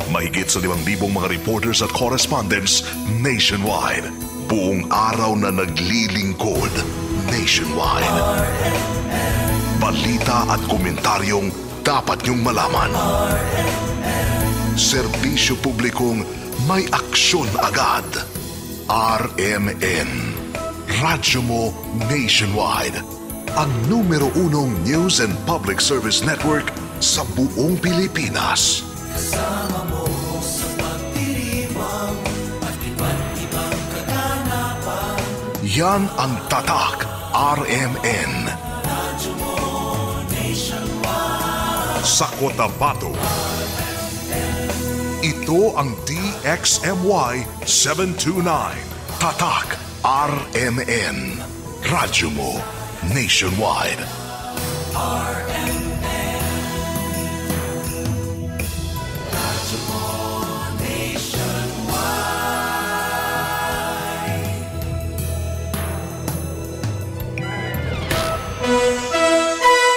Mahigit sa 5,000 mga reporters at correspondents nationwide. Buong araw na naglilingkod nationwide. Balita at komentaryong dapat niyong malaman. Serbisyo publikong may aksyon agad. RMN. Radyo mo nationwide. Ang numero 1 news and public service network sa buong Pilipinas. Kasama mo sa pagdiriwang at iba't ibang kaganapan. Yan ang Tatak RMN. Radyo mo nationwide. Sa Cotabato. Ito ang DXMY 729. Tatak RMN. Radyo mo nationwide. RMN. Radyo mo nationwide.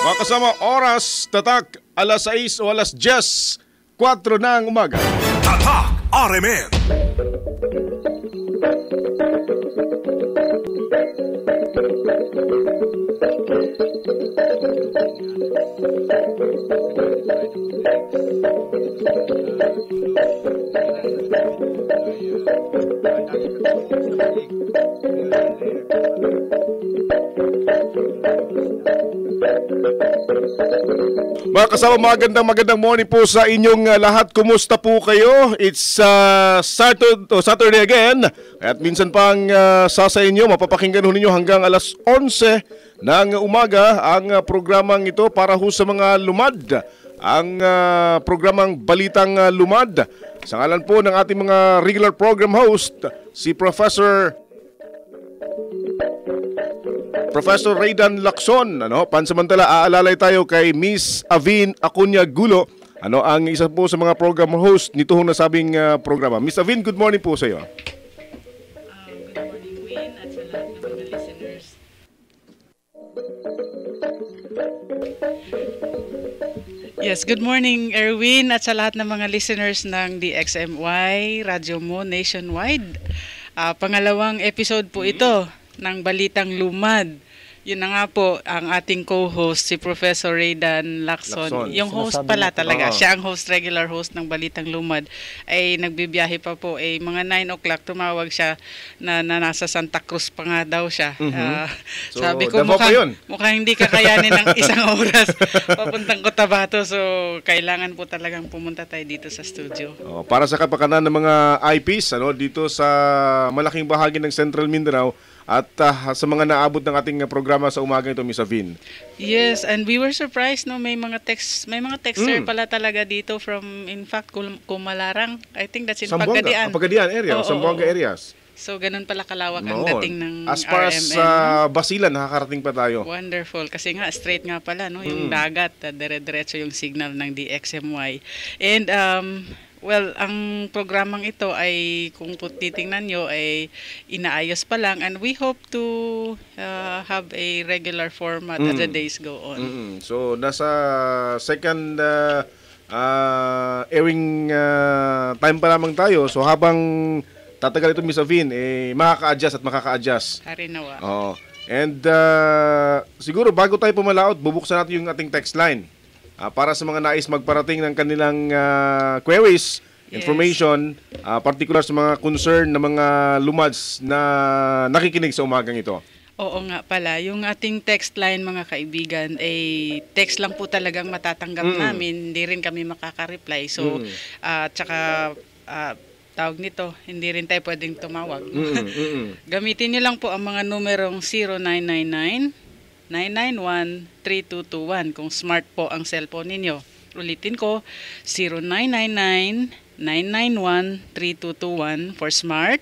Mga kasama, oras, tatak, alas 6 o alas 10, 4 ng umaga. Tatak RMN. Mga kasama, magandang morning po sa inyong lahat. Kumusta po kayo? It's Saturday again. At minsan pang sa inyo, mapapakinggan ho ninyo hanggang alas 11 ng umaga ang programang ito para ho sa mga lumad. Ang programang Balitang Lumad. Sa ngalan po ng ating mga regular program host, si Professor Raydan Lacson. Pansamantala, aalalay tayo kay Miss Avin Acuña Gulo. Ang isa po sa mga program host nito hong nasabing programa. Miss Avin, good morning po sa iyo. Good morning, Win, at sa lahat ng mga listeners. Yes, good morning, Erwin, at sa lahat ng mga listeners ng DXMY, Radyo Mo Nationwide. Pangalawang episode po ito ng Balitang Lumad. Yun na nga po, ang ating co-host, si Professor Raydan Lacson. Yung host pala talaga, siya ang regular host ng Balitang Lumad. Ay nagbibiyahe pa po, mga 9 o'clock, tumawag siya na nasa Santa Cruz pa nga daw siya. So, sabi ko, mukhang hindi kakayanin ng isang oras papuntang Cotabato. So, kailangan po talagang pumunta tayo dito sa studio. Para sa kapakanan ng mga eyepiece, dito sa malaking bahagi ng Central Mindanao, at sa mga naabot ng ating programa sa umaga ito, Miss Avin. Yes, and we were surprised, may mga texter pala talaga dito from, in fact, Kumalarang. I think that's in Pagadian. Pagadian area, Zamboanga areas. So, ganun pala kalawak ang dating ng as far RMN. As Basilan, nakakarating pa tayo. Wonderful. Kasi nga, straight nga pala, yung dagat, dire-diretso yung signal ng DXMY. And, well, ang programang ito ay, kung titingnan nyo, ay inaayos pa lang. And we hope to have a regular format as the days go on. So, nasa second airing time pa lamang tayo. So, habang tatagal ito, Miss Avin, makaka-adjust at makaka-adjust. Harinawa. And siguro, bago tayo pumalaot, bubuksan natin yung ating text line. Para sa mga nais magparating ng kanilang queries, information, particular sa mga concern ng mga lumads na nakikinig sa umagang ito. Oo nga pala, yung ating text line, mga kaibigan, text lang po talagang matatanggap namin, hindi rin kami makaka-reply. So, tsaka tawag nito, hindi rin tayo pwedeng tumawag. Gamitin nyo lang po ang mga numerong 0999-991-3221 kung smart po ang cellphone ninyo. Ulitin ko, 0999-991-3221 for smart.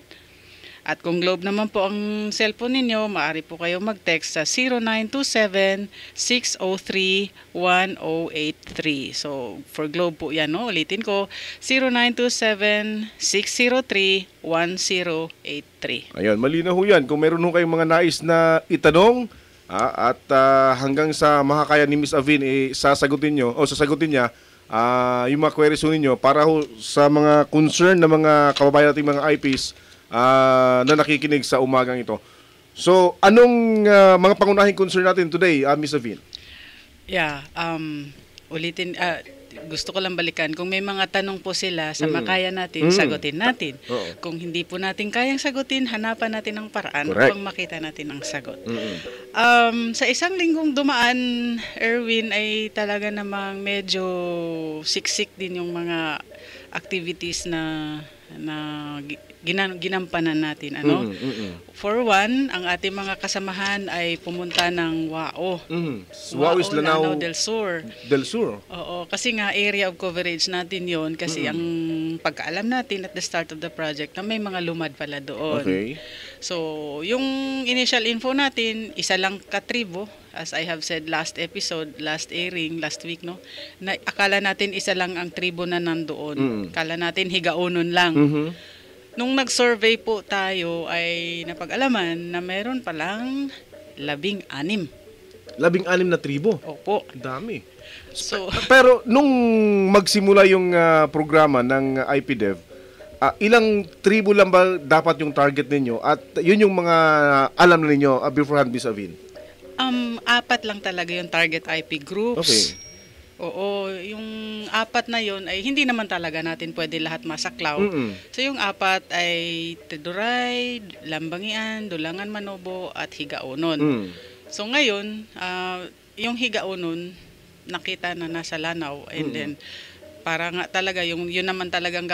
At kung Globe naman po ang cellphone ninyo, maaari po kayo mag-text sa 0927-603-1083. So, for Globe po yan, no? Ulitin ko, 0927-603-1083. Ayun, malinaw ho yan. Kung meron ho kayong mga nais na itanong, at hanggang sa makakaya ni Miss Avin, sasagutin niya, yung mga queries ninyo para sa mga concern na mga kababayan nating mga IPs na nakikinig sa umagang ito. So, anong mga pangunahing concern natin today, Ms. Avin? Yeah, ulitin, gusto ko lang balikan. Kung may mga tanong po sila sa makaya natin, sagutin natin. Oo. Kung hindi po natin kayang sagutin, hanapan natin ang paraan Correct. upang makita natin ang sagot. Sa isang linggong dumaan, Erwin, ay talaga namang medyo siksik din yung mga activities na ginampanan natin. For one, ang ating mga kasamahan ay pumunta ng WAO. WAO is Lanao del Sur. del Sur. Oo, kasi nga area of coverage natin yon kasi ang pagkaalam natin at the start of the project na may mga lumad pala doon. Okay. So, yung initial info natin, isa lang katribo, as I have said last episode, last airing, last week, no? Na akala natin isa lang ang tribo na nandoon. Akala natin higaunon lang. Nung nag-survey po tayo ay napag-alaman na meron palang 16. 16 na tribo. Opo. Dami. So, Pero nung magsimula yung programa ng IPDev, ilang tribo lang ba dapat yung target ninyo? At yun yung mga alam na ninyo beforehand, Ms. Avin? 4 lang talaga yung target IP groups. Okay. Oo, yung 4 na yon ay hindi naman talaga natin pwede lahat masaklaw. So yung 4 ay Tiduray, Lambangian, Dulangan Manobo at Higaunon. So ngayon, yung Higaunon nakita na nasa Lanao and then para nga talaga yun naman talagang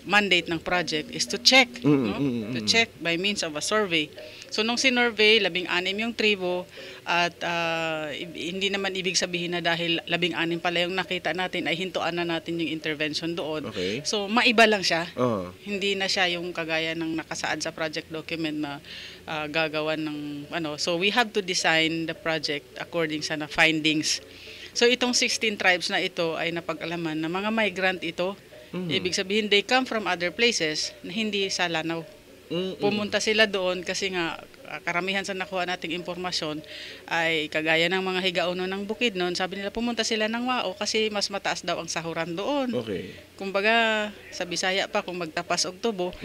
mandate ng project is to check, to check by means of a survey. So nung sinurvey, 16 yung tribo at hindi naman ibig sabihin na dahil 16 pala yung nakita natin ay hintuan na natin yung intervention doon. Okay. So maiba lang siya. Hindi na siya yung kagaya ng nakasaad sa project document na gagawan ng ano. So we have to design the project according sa na findings. So itong 16 tribes na ito ay napag-alaman na mga migrant ito. Ibig sabihin they come from other places na hindi sa Lanao. Pumunta sila doon kasi nga karamihan sa nakuha nating impormasyon ay kagaya ng mga higauno ng Bukidnon, sabi nila pumunta sila ng WAO kasi mas mataas daw ang sahuran doon. Okay. Kumbaga sa Bisaya pa kung magtapas og tubo,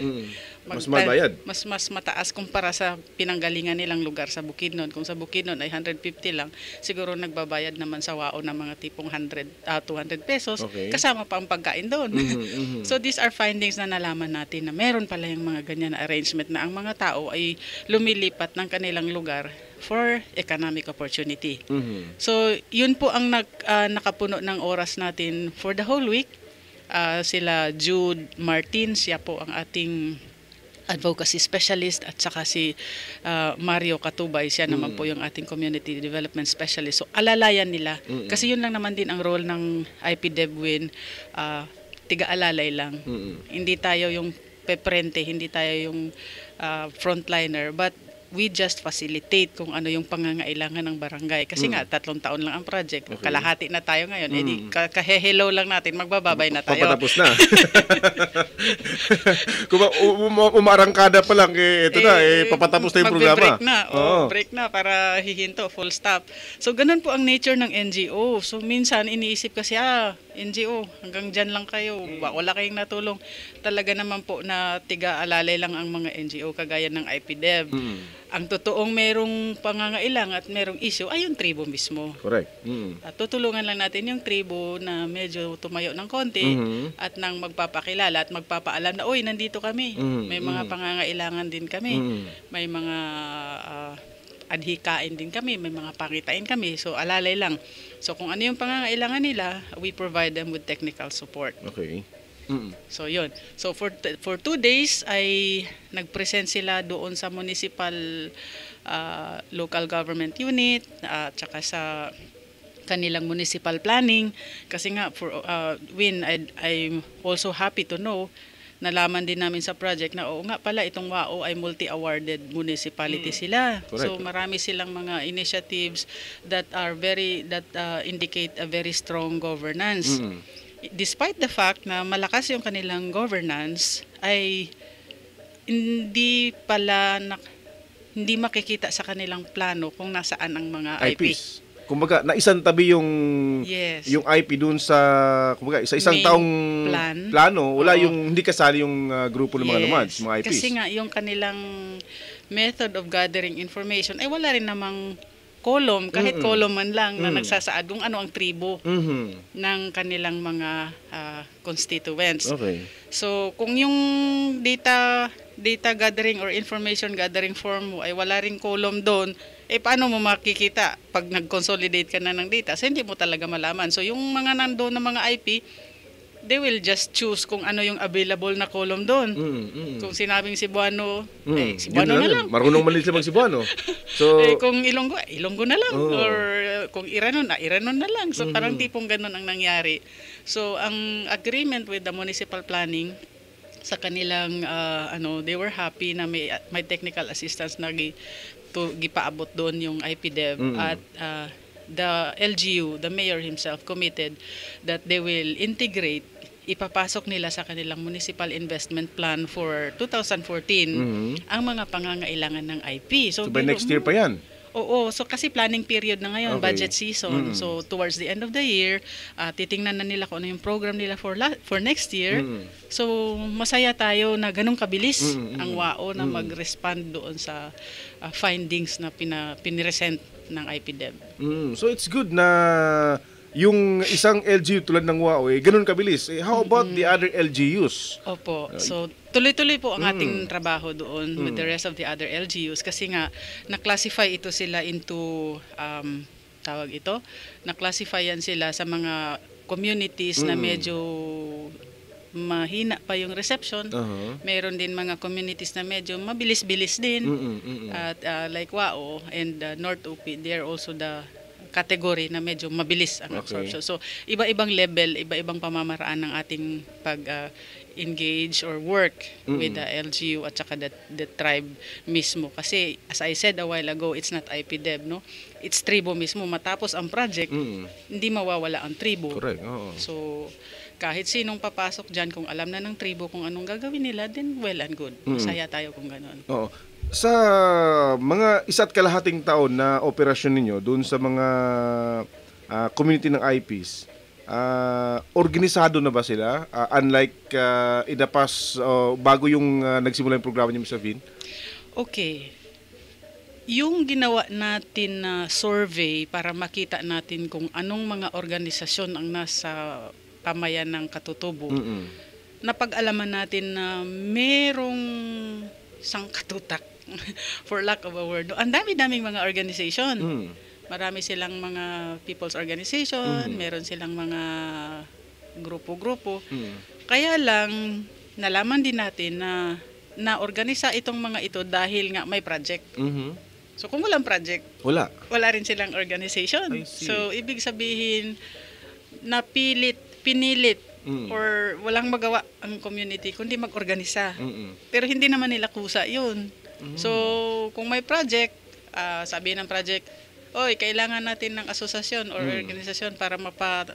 Mas mabayad. mas Mm. mataas kumpara sa pinanggalingan nilang lugar sa Bukidnon. Kung sa Bukidnon ay 150 lang, siguro nagbabayad naman sa WAO ng mga tipong 200 pesos Okay. kasama pa ang pagkain doon. So these are findings na nalaman natin na meron pala yung mga ganyan na arrangement na ang mga tao ay lumilipat ng kanilang lugar for economic opportunity. So yun po ang nakapuno ng oras natin for the whole week. Sila Jude Martin, siya po ang ating advocacy specialist at saka si Mario Katubay, siya naman po yung ating community development specialist. So alalayan nila kasi yun lang naman din ang role ng IPDevWin, tiga-alalay lang. Hindi tayo yung peprente, hindi tayo yung frontliner, but we just facilitate kung ano yung pangangailangan ng barangay. Kasi nga, 3 taon lang ang project. Okay. Kalahati na tayo ngayon. Edi, kahe-hello lang natin, magbababay na tayo. Papatapos na. Kung umarangkada pa lang, ito na, papatapos na yung programa. Magbe-break na. Break na para hihinto, full stop. So, ganun po ang nature ng NGO. So, minsan, iniisip kasi, NGO, hanggang dyan lang kayo. Wala kayong natulong. Talaga naman po na tiga-alalay lang ang mga NGO, kagaya ng IPDev. Ang totoong merong pangangailangan at merong issue ay yung tribo mismo. Correct. At tutulungan lang natin yung tribo na medyo tumayo ng konti at nang magpapakilala at magpapaalam na, uy, nandito kami. May mga pangangailangan din kami. May mga adhikain din kami. May mga pangitain kami. So, alalay lang. So, kung ano yung pangangailangan nila, we provide them with technical support. Okay. So yun. So for 2 days ay nagpresent sila doon sa municipal local government unit at saka sa kanilang municipal planning kasi nga for Win, I'm also happy to know nalaman din namin sa project na oo nga pala itong WAO ay multi-awarded municipality sila. Correct. So marami silang mga initiatives that indicate a very strong governance. Despite the fact na malakas yung kanilang governance, ay hindi makikita sa kanilang plano kung nasaan ang mga IP. IPs. kumbaga naisantabi yung Yes. yung IP doon sa kumbaga isa-isang Main taong plano, wala Oo. yung hindi kasali yung grupo ng mga nomads, mga IPs. Kasi nga, yung kanilang method of gathering information, ay wala rin namang column, kahit column man lang na nagsasaad kung ano ang tribo ng kanilang mga constituents. Okay. So, kung yung data gathering or information gathering form mo ay wala ring column doon, paano mo makikita pag nag-consolidate ka na ng data? So, hindi mo talaga malaman. So, yung mga nandoon na mga IP, they will just choose kung ano yung available na column doon. Kung sinabing Cebuano, Cebuano na lang. Marunong man sila mag-Cebuano. So, Kung Ilonggo, Ilonggo na lang. Or kung Iranon na lang. So parang tipong ganun ang nangyari. So ang agreement with the municipal planning sa kanilang they were happy na may technical assistance na gipaabot doon yung IPDev at the LGU, the mayor himself committed that they will integrate, ipapasok nila sa kanilang municipal investment plan for 2014 ang mga pangangailangan ng IP. so by next year pa yan. Oo, so kasi planning period na ngayon, Okay. budget season. So towards the end of the year, titingnan na nila kung ano yung program nila for next year. So masaya tayo na ganun kabilis ang WAO na mag-respond doon sa findings na piniresent ng IPDev. So it's good na yung isang LGU tulad ng WAO, ganun kabilis. How about the other LGUs? Opo. So, tuloy-tuloy po ang ating trabaho doon with the rest of the other LGUs kasi nga, na-classify ito sila into, na-classify yan sila sa mga communities na medyo mahina pa yung reception. Meron din mga communities na medyo mabilis-bilis din. At like WAO and North UP, they are also the category na medyo mabilis ang absorption. So, iba-ibang level, iba-ibang pamamaraan ng ating pag-engage or work with the LGU at saka the tribe mismo. Kasi, as I said a while ago, it's not IPDev, no? It's tribo mismo. Matapos ang project, hindi mawawala ang tribo. Correct. Oo. So, kahit sinong papasok dyan, kung alam na ng tribo kung anong gagawin nila, then well and good. Masaya tayo kung gano'n. Oo. Sa mga 1.5 taon na operasyon ninyo doon sa mga community ng IPs, organisado na ba sila? Unlike in the past, bago yung nagsimula yung programa niyo, Mr. Vin? Okay. Yung ginawa natin na survey para makita natin kung anong mga organisasyon ang nasa pamayan ng Katutubo, napag-alaman natin na merong sangkatutak, for lack of a word. Ang dami-daming mga organization. Marami silang mga people's organization, meron silang mga grupo-grupo. Kaya lang, nalaman din natin na na-organisa itong mga ito dahil nga may project. So kung walang project, wala rin silang organization. I see. So ibig sabihin, pinilit, or walang magawa ang community kundi mag-organisa. Pero hindi naman nila kusa yun. So kung may project, sabi ng project, oy, kailangan natin ng asosasyon or organisasyon para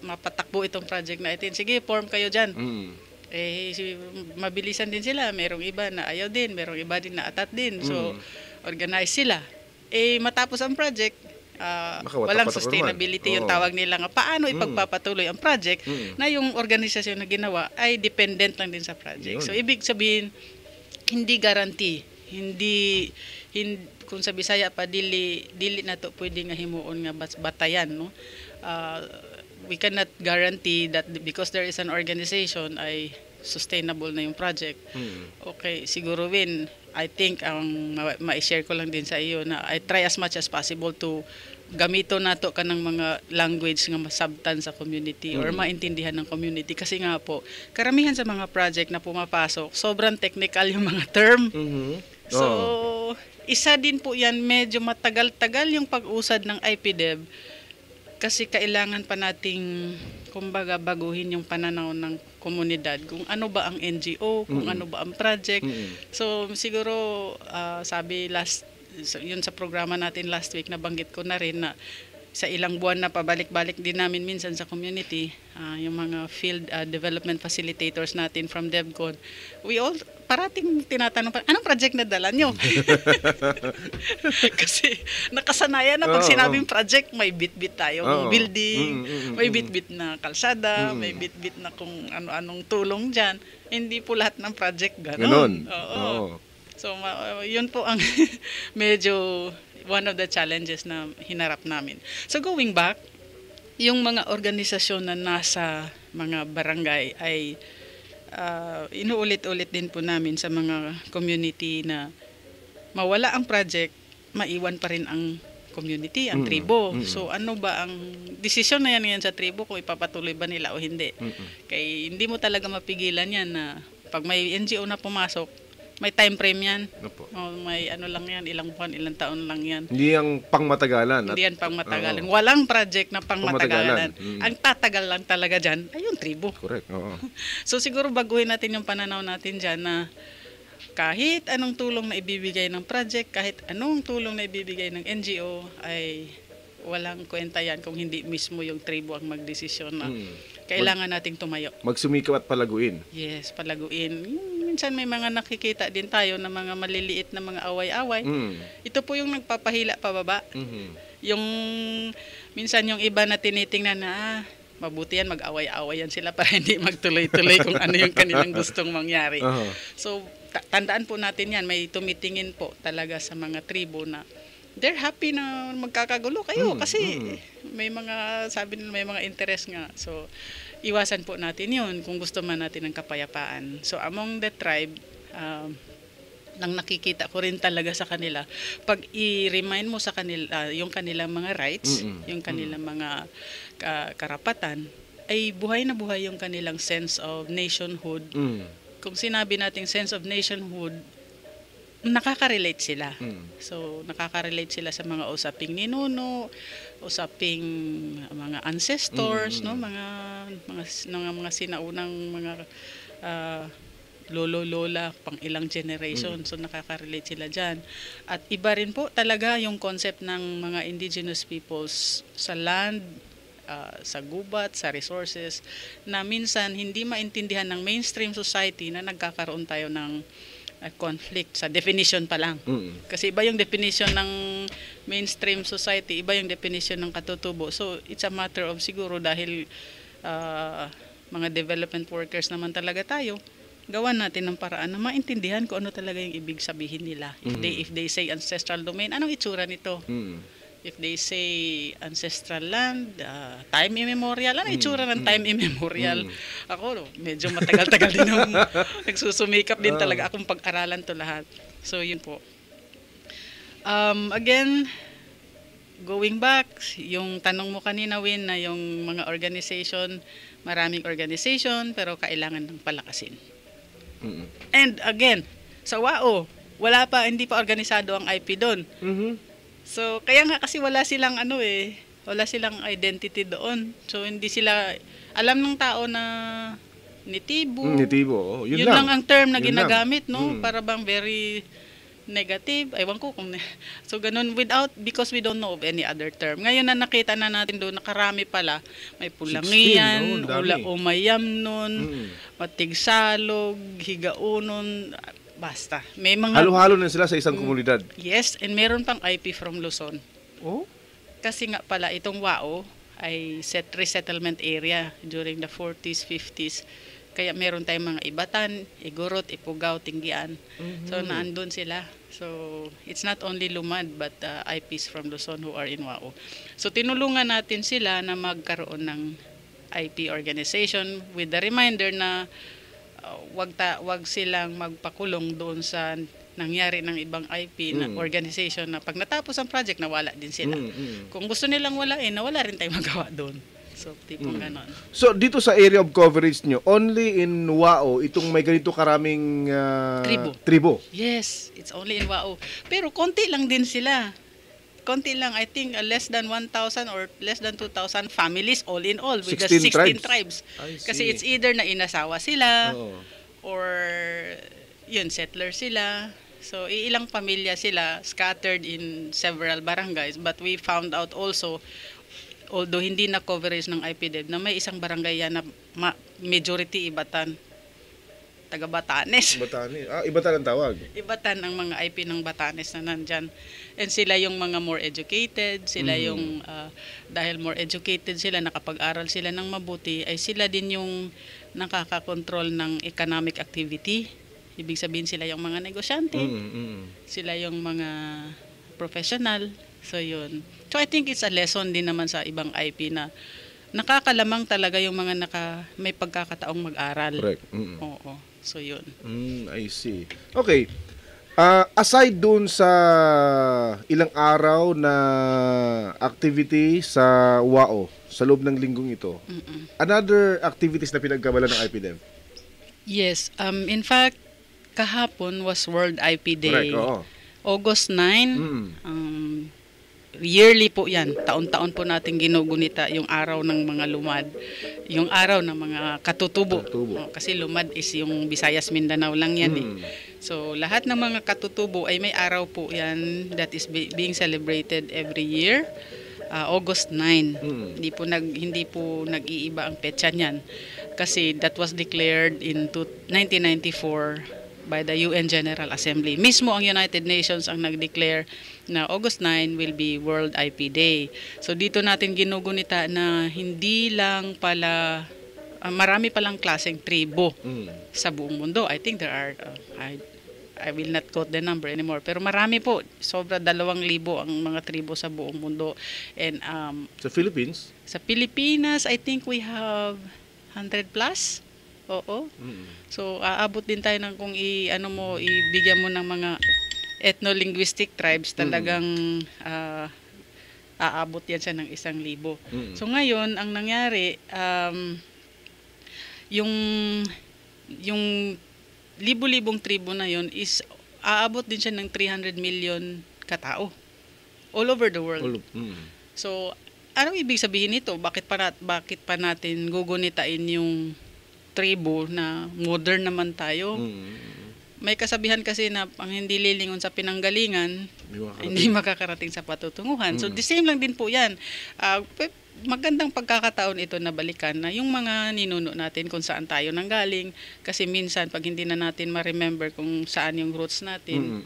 mapatakbo itong project na ito. Sige, form kayo dyan. Mabilisan din sila. Merong iba na ayaw din, merong iba din na atat din. So, organize sila. Matapos ang project, walang sustainability yung tawag nila nga. Paano ipagpapatuloy ang project na yung organisasyon na ginawa ay dependent lang din sa project. So, ibig sabihin, hindi guarantee. Hindi kung sa Bisaya pa dili na to pwede nga himuon nga batayan, no. We cannot guarantee that because there is an organization ay sustainable na yung project. Okay, siguro Win, I think ang ma-share ko lang din sa iyo na I try as much as possible to gamito nato ka ng mga language nga masabtan sa community or maintindihan ng community kasi nga po karamihan sa mga project na pumapasok sobrang technical yung mga term. So, isa din po yan, medyo matagal-tagal yung pag-usad ng IPDev kasi kailangan pa nating, kumbaga, baguhin yung pananaw ng komunidad kung ano ba ang NGO, kung ano ba ang project. So, siguro, sabi yun sa programa natin last week, nabanggit ko na rin na sa ilang buwan na pabalik-balik din namin minsan sa community, yung mga field development facilitators natin from DevCon, we all parating tinatanong pa, anong project na dala nyo? Kasi nakasanayan na pag sinabing project, may bit-bit tayo, building, may bit-bit na kalsada, may bit-bit na kung ano-anong tulong dyan. Hindi po lahat ng project ganon. Oo. So, yun po ang medyo one of the challenges na hinarap namin. So, going back, yung mga organisasyon na nasa mga barangay ay inuulit-ulit din po namin sa mga community na mawala ang project, maiwan pa rin ang community, ang tribo. So, ano ba ang desisyon na yan sa tribo kung ipapatuloy ba nila o hindi? Kaya hindi mo talaga mapigilan yan na pag may NGO na pumasok, may time frame yan. O may ano lang yan, ilang buwan, ilang taon lang yan. Hindi yung pangmatagalan. Hindi yan pangmatagalan. Walang project na pangmatagalan. Ang tatagal lang talaga dyan ay yung tribo. Correct. So siguro baguhin natin yung pananaw natin dyan na kahit anong tulong na ibibigay ng project, kahit anong tulong na ibibigay ng NGO ay walang kwenta yan kung hindi mismo yung tribo ang magdesisyon na kailangan nating tumayo. Magsumikaw at palaguin. Yes, palaguin. Minsan may mga nakikita din tayo na mga maliliit na mga away-away. Ito po yung nagpapahila pababa. Yung minsan yung iba na tinitingnan na mabuti yan, mag-away-away yan sila para hindi magtuloy-tuloy kung ano yung kanilang gustong mangyari. So, tandaan po natin yan. May tumitingin po talaga sa mga tribo na they're happy na magkakagulo kayo kasi may mga, sabi nila, may mga interest nga. So, iwasan po natin yun kung gusto man natin ng kapayapaan. So, among the tribe, nang nakikita ko rin talaga sa kanila, pag i-remind mo sa kanila yung kanilang mga rights, yung kanilang mga karapatan, ay buhay na buhay yung kanilang sense of nationhood. Kung sinabi nating sense of nationhood, nakaka-relate sila. So, nakaka-relate sila sa mga usaping ninuno, usaping mga ancestors, no, mga sinaunang mga lolo-lola, pang ilang generation. So, nakaka-relate sila dyan. At iba rin po talaga yung concept ng mga indigenous peoples sa land, sa gubat, sa resources, na minsan hindi maintindihan ng mainstream society na nagkakaroon tayo ng conflict sa definition pa lang. Kasi iba yung definition ng mainstream society, iba yung definition ng katutubo. So, it's a matter of siguro dahil mga development workers naman talaga tayo, gawan natin ng paraan na maintindihan kung ano talaga yung ibig sabihin nila. If they say ancestral domain, anong itsura nito? If they say ancestral land, time immemorial, ano itsura ng time immemorial? Ako, medyo matagal-tagal din yung nagsusumikap din talaga akong pag-aralan to lahat. So, yun po. Again, going back, yung tanong mo kanina, Win, na yung mga organization, maraming organization, pero kailangan ng palakasin. And again, sa WAO, hindi pa organisado ang IP doon. So, kaya nga kasi wala silang wala silang identity doon. So, hindi sila, alam ng tao na nitibo. Nitibo, yun lang ang term na ginagamit, no? Para bang very negative. Ewan ko kung, so ganun, because we don't know of any other term. Ngayon na nakita na natin doon, nakarami pala. May pulangian, umayam nun, matigsalog, higaunon, basta. May mga halo-halo na sila sa isang komunidad. Yes, and meron pang IP from Luzon. Oh? Kasi nga pala itong WAO ay resettlement area during the 40s, 50s. Kaya meron tayong mga Ibatan, Igorot, Ipugaw, Tinggian. So naandun sila. So it's not only Lumad but IPs from Luzon who are in WAO. So tinulungan natin sila na magkaroon ng IP organization with the reminder na wag silang magpakulong doon sa nangyari ng ibang IP na organization na pag natapos ang project, nawala din sila. Kung gusto nilang walain, nawala rin tayong magawa doon. So, tipong ganon. So, dito sa area of coverage nyo, only in WAO, itong may ganito karaming tribo? Yes, it's only in WAO. Pero konti lang din sila. Konti lang, I think less than 1,000 or less than 2,000 families all in all with 16 the 16 tribes. Kasi it's either na inasawa sila or yun, settler sila. So, ilang pamilya sila scattered in several barangays. But we found out also although hindi na coverage ng IPDEV, na may isang barangay yan na majority Ibatan, taga Batanes. Batanes. Ibatan ang tawag. Ibatan ang mga IP ng Batanes na nandyan. And sila yung mga more educated, sila yung, dahil more educated sila, nakapag-aral sila ng mabuti, ay sila din yung nakakakontrol ng economic activity. Ibig sabihin sila yung mga negosyante, sila yung mga professional. So yun. So I think it's a lesson din naman sa ibang IP na nakakalamang talaga yung mga may pagkakataong mag-aral. Correct. Oo. So yun. I see. Okay. Aside dun sa ilang araw na activity sa WAO sa loob ng linggong ito, another activities na pinagkabalan ng IPDEV? Yes. In fact, kahapon was World IP Day. Correct, oo. August 9. Yearly po yan. Taon-taon po natin ginugunita yung araw ng mga lumad. Yung araw ng mga katutubo. Kasi lumad is yung Visayas, Mindanao lang yan eh. So lahat ng mga katutubo ay may araw po yan that is being celebrated every year. August 9. Hindi po nag-iiba ang petsa niyan. Kasi that was declared in 1994 by the UN General Assembly. Mismo ang United Nations ang nag-declare na August 9 will be World IP Day. So dito natin ginugunita na hindi lang pala, marami palang klaseng tribo sa buong mundo. I think there are, I will not quote the number anymore, pero marami po. Sobra 2,000 ang mga tribo sa buong mundo. And Sa Philippines? Sa Pilipinas, I think we have 100 plus. Oo. So aabot din tayo ng kung ibigyan mo ng mga ethno-linguistic tribes, talagang aabot yan siya ng 1,000. So ngayon, ang nangyari, yung libo-libong tribo na yun is aabot din siya ng 300 million katao all over the world. So anong ibig sabihin nito? Bakit pa natin gugunitain yung tribo na modern naman tayo? May kasabihan kasi na ang hindi lilingon sa pinanggalingan, hindi makakarating sa patutunguhan. So the same lang din po yan. Magandang pagkakataon ito na balikan na yung mga ninuno natin kung saan tayo nanggaling. Kasi minsan pag hindi na natin ma-remember kung saan yung roots natin,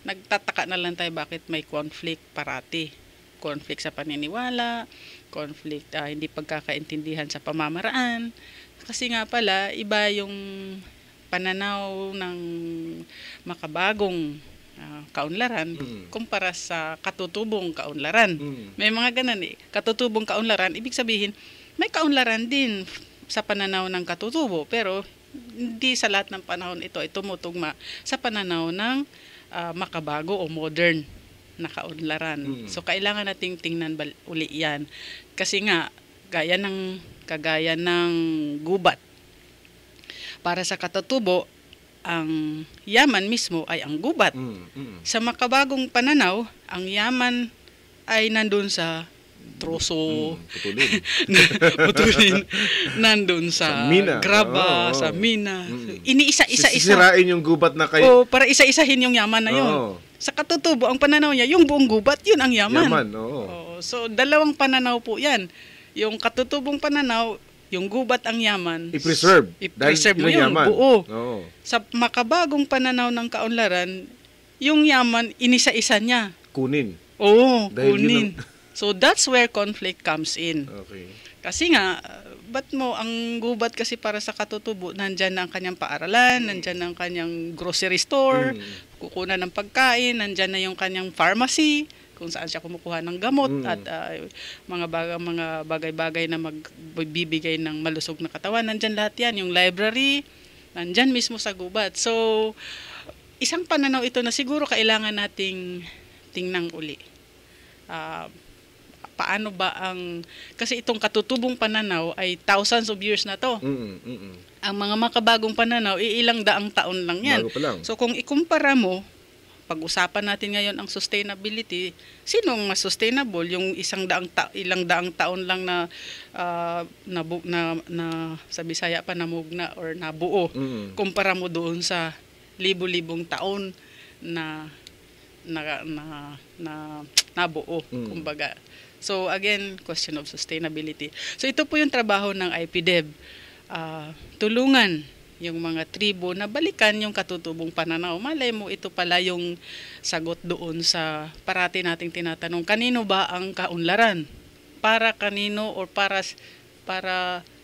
nagtataka na lang tayo bakit may conflict parati. Conflict sa paniniwala, conflict, hindi pagkakaintindihan sa pamamaraan. Kasi nga pala, iba yung pananaw ng makabagong kaunlaran kumpara sa katutubong kaunlaran. May mga ganun eh. Katutubong kaunlaran, ibig sabihin, may kaunlaran din sa pananaw ng katutubo, pero hindi sa lahat ng panahon ito ay tumutugma sa pananaw ng makabago o modern na kaunlaran. So kailangan nating tingnan uli yan. Kasi nga, kagaya ng gubat. Para sa katutubo, ang yaman mismo ay ang gubat. Sa makabagong pananaw, ang yaman ay nandun sa troso, putulin, nandun sa mina, graba, sa mina. Iniisa-isa-isa. Sisirain yung gubat na kayo. Para isa-isahin yung yaman na yun. Sa katutubo, ang pananaw niya, yung buong gubat, yun ang yaman. So, dalawang pananaw po yan. Yung katutubong pananaw, yung gubat ang yaman. I-preserve. I-preserve mo yun, buo. Sa makabagong pananaw ng kaunlaran, yung yaman, inisa-isa niya. Kunin. Oo, kunin. So, that's where conflict comes in. Okay. Kasi nga, ba't mo, ang gubat kasi para sa katutubo, nandyan ang kanyang paaralan, nandyan ang kanyang grocery store, kukunan ng pagkain, nandyan na yung kanyang pharmacy, kung saan siya kumukuha ng gamot at mga bagay-bagay na magbibigay ng malusog na katawan. Nandyan lahat yan. Yung library, nandyan mismo sa gubat. So, isang pananaw ito na siguro kailangan nating tingnan uli. Paano ba kasi itong katutubong pananaw ay thousands of years na to. Ang mga makabagong pananaw, ilang daang taon lang yan. Bago pa lang. So, kung ikumpara mo, pag-usapan natin ngayon ang sustainability, sino ang mas sustainable? Yung ilang daang taon lang na sa Bisaya pa namugna or nabuo. Kumpara mo doon sa libo-libong taon na nabuo, kumbaga. So again, question of sustainability. So ito po yung trabaho ng IPDEB. Tulungan yung mga tribo na balikan yung katutubong pananaw. Malay mo, ito pala yung sagot doon sa parati nating tinatanong, kanino ba ang kaunlaran? Para kanino or para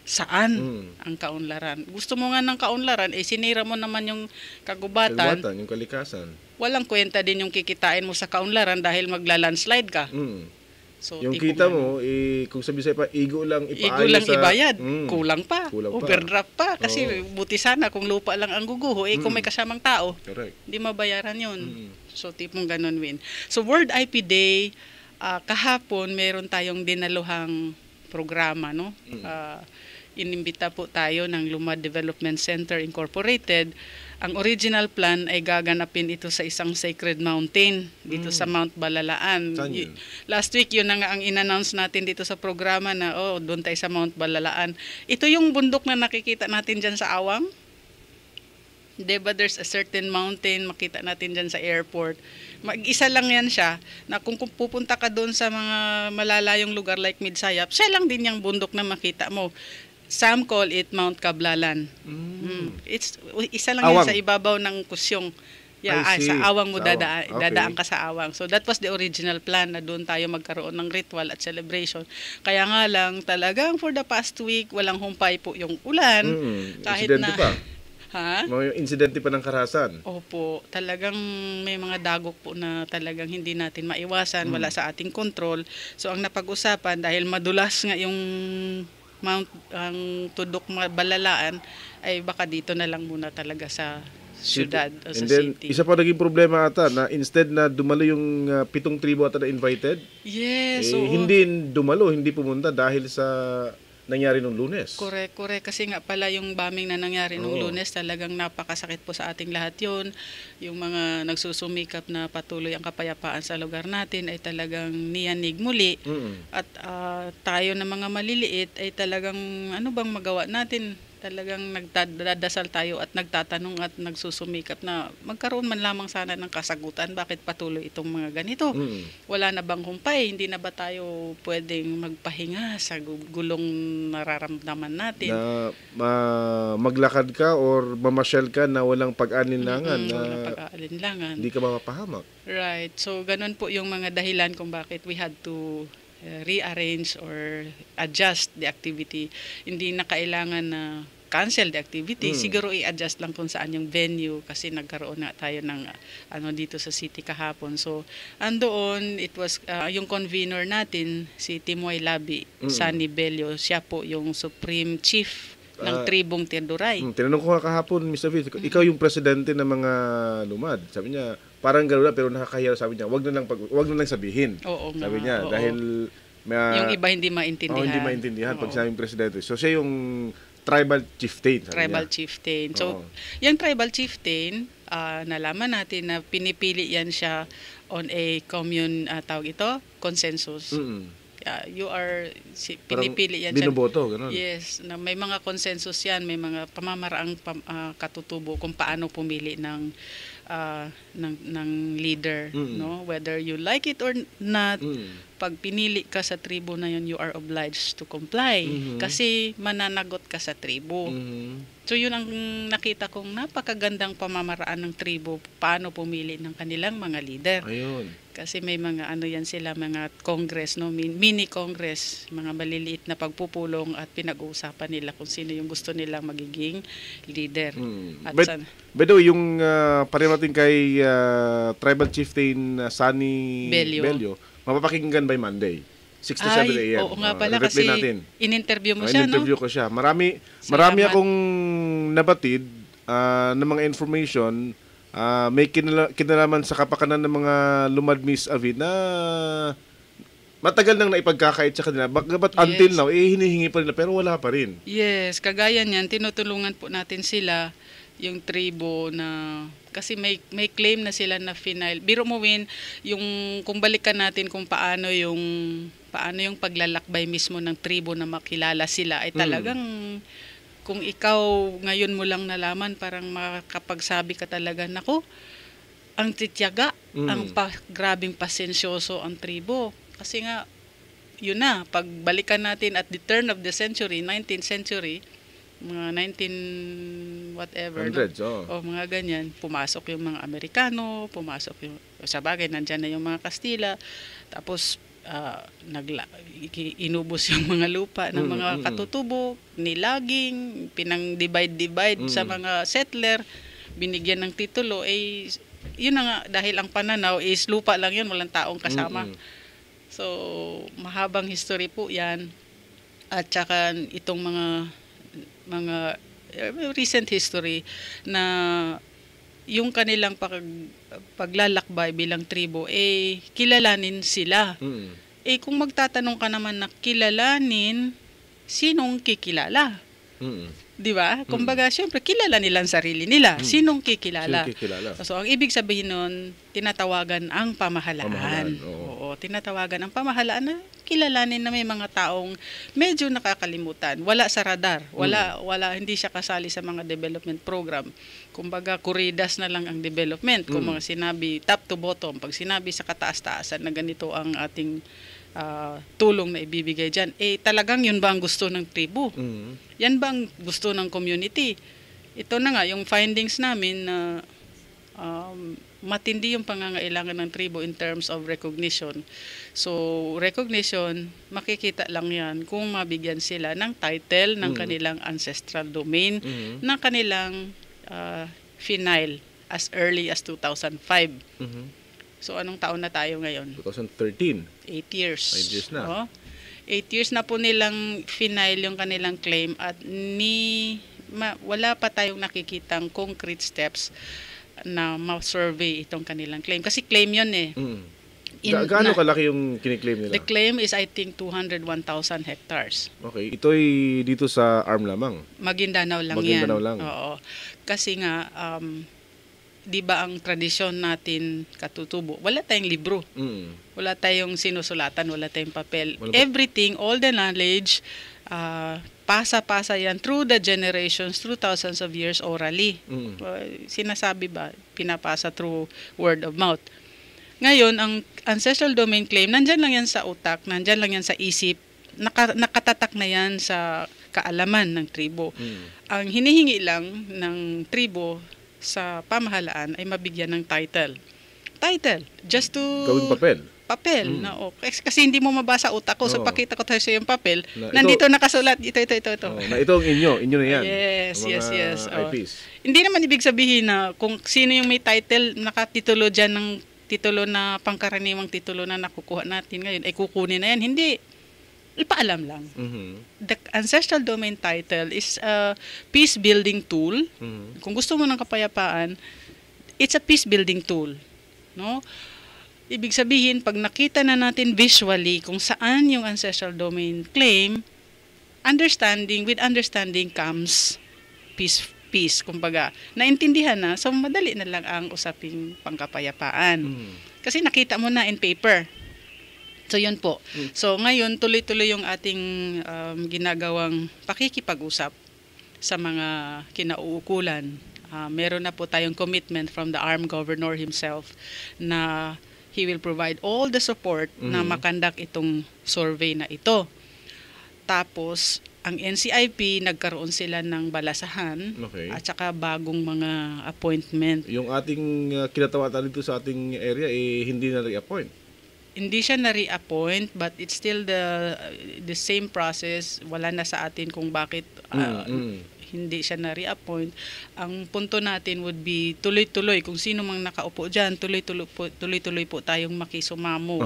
saan ang kaunlaran? Gusto mo nga ng kaunlaran, sinira mo naman yung kagubatan. Yung kalikasan. Walang kwenta din yung kikitain mo sa kaunlaran dahil magla-landslide ka. So, yung kita mo, kung sabi sa'yo pa, igo lang ibayad. Kulang pa. Kulang pa. Overdraft pa. Kasi buti sana kung lupa lang ang guguho, kung may kasamang tao, correct, hindi mabayaran yun. So, tipong ganun, Win. So, World IP Day, kahapon, meron tayong dinaluhang programa, no? Inimbita po tayo ng Lumad Development Center Incorporated. Ang original plan ay gaganapin ito sa isang sacred mountain dito sa Mount Balalaan. Last week yun na nga ang in-announce natin dito sa programa na doon tayo sa Mount Balalaan. Ito yung bundok na nakikita natin dyan sa Awang. Diba there's a certain mountain makita natin dyan sa airport. Mag-isa lang yan siya na kung pupunta ka doon sa mga malalayong lugar like Midsayap, siya lang din yung bundok na makita mo. Some call it Mount Kablalan. It's isa lang yan sa ibabaw ng Kusyong. Sa Awang mo dadaan ka sa Awang. So that was the original plan na doon tayo magkaroon ng ritual at celebration. Kaya nga lang talagang for the past week walang humpay po yung ulan. Kahit insidente na pa. Mga insidente pa ng Karahasan. Opo, talagang may mga dagok po na talagang hindi natin maiwasan, wala sa ating control. So ang napag-usapan dahil madulas nga yung ang Tudok Balalaan ay baka dito na lang muna talaga sa syudad o sa city. Isa pa naging problema ata na instead na dumalo yung 7 tribo ata na invited. Yes. Hindi dumalo, hindi pumunta dahil sa nangyari nung Lunes. Correct. Kasi nga pala yung bombing na nangyari nung Lunes, talagang napakasakit po sa ating lahat yun. Yung mga nagsusumikap na patuloy ang kapayapaan sa lugar natin ay talagang niyanig muli. At tayo na mga maliliit ay talagang ano bang magawa natin? Talagang nagdadasal tayo at nagtatanong at nagsusumikap na magkaroon man lamang sana ng kasagutan bakit patuloy itong mga ganito. Wala na bang humpay? Hindi na ba tayo pwedeng magpahinga sa gulong nararamdaman natin? Na maglakad ka or mamasyal ka na walang pag-alinlangan. Walang pag-alinlangan. Hindi ka mapapahamak. Right. So, ganun po yung mga dahilan kung bakit we had to rearrange or adjust the activity. Hindi na kailangan na cancel the activity. Siguro i-adjust lang kung saan yung venue kasi nagkaroon na tayo ng dito sa city kahapon. So, andoon, it was yung convener natin, si Timoy Labi, Sunny Bello, siya po yung Supreme Chief ng tribong Tinduray. Tinanong ko nga kahapon, Mr. Viz, ikaw yung presidente ng mga lumad. Sabi niya, parang gano'n pero nakakahiya. Sabi niya, wag na lang sabihin. Oo, sabi niya, dahil yung iba hindi maintindihan. Hindi maintindihan pag sinabing presidente. So siya yung tribal chieftain. Chieftain. So, yung tribal chieftain, nalaman natin na pinipili yan siya on a consensus. You are pinipili yan siya. Binoboto, gano'n. Yes, na may mga consensus yan, may mga pamamaraang katutubo kung paano pumili ng leader, no? Whether you like it or not, pag pinili ka sa tribo na yun, you are obliged to comply kasi mananagot ka sa tribo. So yun ang nakita kong napakagandang pamamaraan ng tribo paano pumili ng kanilang mga leader. Ayun. Kasi may mga yan sila, mga congress, no, mini congress, mga maliliit na pagpupulong at pinag-uusapan nila kung sino yung gusto nilang magiging leader. At by the way, yung pareho natin kay tribal chieftain Sunny Bello, mapapakinggan by Monday. 6 to 7 a.m. Oo nga pala kasi in-interview mo siya, no? In-interview ko siya. Marami akong nabatid ng mga information, may kinalaman sa kapakanan ng mga lumad Miss Avi na matagal nang naipagkakait sa kanila. But until now, hinihingi pa rin pero wala pa rin. Yes, kagaya niyan, tinutulungan po natin sila, yung tribo na kasi may claim na sila na final. Biro mo Win, yung kung balikan natin kung paano yung paglalakbay mismo ng tribo na makilala sila ay talagang kung ikaw ngayon mo lang nalaman parang makakapagsabi ka talaga nako ang tityaga, ang grabing pasensyoso ang tribo kasi nga yun na, pagbalikan natin at the turn of the century, 19th century, mga 19 whatever, Hundreds, o mga ganyan, pumasok yung mga Amerikano, pumasok yung, sa bagay, nandyan na yung mga Kastila, tapos inubos yung mga lupa ng mga katutubo, nilaging, pinang-divide sa mga settler, binigyan ng titulo, yun na nga, dahil ang pananaw is lupa lang yun, walang taong kasama. So, mahabang history po yan. At saka itong mga recent history na yung kanilang paglalakbay bilang tribo, kilalanin sila. Kung magtatanong ka naman na kilalanin, sinong kikilala? Di ba? Kumbaga, syempre, kilala nila ang sarili nila. Sinong kikilala? So, ang ibig sabihin nun, tinatawagan ang pamahalaan. Oo, tinatawagan ang pamahalaan na kilalanin na may mga taong medyo nakakalimutan. Wala sa radar. Wala, hindi siya kasali sa mga development program. Kumbaga, kuridas na lang ang development. Kung mga sinabi, top to bottom, pag sinabi sa kataas-taasan na ganito ang ating tulong na ibibigay dyan, talagang yun ba ang gusto ng tribu? Yan ba ang gusto ng community? Ito na nga, yung findings namin na matindi yung pangangailangan ng tribu in terms of recognition. So, recognition, makikita lang yan kung mabigyan sila ng title ng kanilang ancestral domain, ng kanilang final as early as 2005. So, anong taon na tayo ngayon? 2013. 8 years. 5 years na. 8 years na po nilang final yung kanilang claim at wala pa tayong nakikitang concrete steps na ma-survey itong kanilang claim. Kasi claim yun Gaano kalaki yung kiniklaim nila? The claim is, I think, 201,000 hectares. Okay. Ito ay dito sa ARM lamang? Maguindanao lang Maguindanao yan. lang. Oo. Kasi nga, di ba ang tradisyon natin katutubo, wala tayong libro. Wala tayong sinusulatan, wala tayong papel. Everything, all the knowledge, pasa-pasa yan through the generations, through thousands of years orally. Sinasabi ba, pinapasa through word of mouth. Ngayon, ang ancestral domain claim, nandyan lang yan sa utak, nandyan lang yan sa isip, nakatatak na yan sa kaalaman ng tribo. Ang hinihingi lang ng tribo sa pamahalaan ay mabigyan ng title. Just to... Gawing papel. Na, kasi hindi mo mabasa utak ko. So, pakita ko tayo sa yung papel. Na nandito nakasulat. Ito. Na ito ang inyo na yan. Yes. IPs. Hindi naman ibig sabihin na kung sino yung may title, nakatitulo dyan ng titulo na pangkaraniwang titulo na nakukuha natin ngayon, ay kukunin na yan. Hindi. Ipaalam lang. The ancestral domain title is a peace building tool. Kung gusto mo ng kapayapaan, it's a peace building tool. No? Ibig sabihin, pag nakita na natin visually kung saan yung ancestral domain claim, with understanding comes peace. Kumbaga, naintindihan na, so madali na lang ang usaping pangkapayapaan. Kasi nakita mo na in paper. So, yun po. So, ngayon, tuloy-tuloy yung ating ginagawang pakikipag-usap sa mga kinauukulan. Meron na po tayong commitment from the ARM governor himself na he will provide all the support na makandak itong survey na ito. Tapos, ang NCIP, nagkaroon sila ng balasahan at saka bagong mga appointment. Yung ating kinatawatan dito sa ating area, hindi na re-appoint. Hindi siya na-reappoint, but it's still the same process. Wala na sa atin kung bakit hindi siya na-reappoint. Ang punto natin would be tuloy-tuloy. Kung sino mang nakaupo dyan, tuloy-tuloy po tayong makisumamo,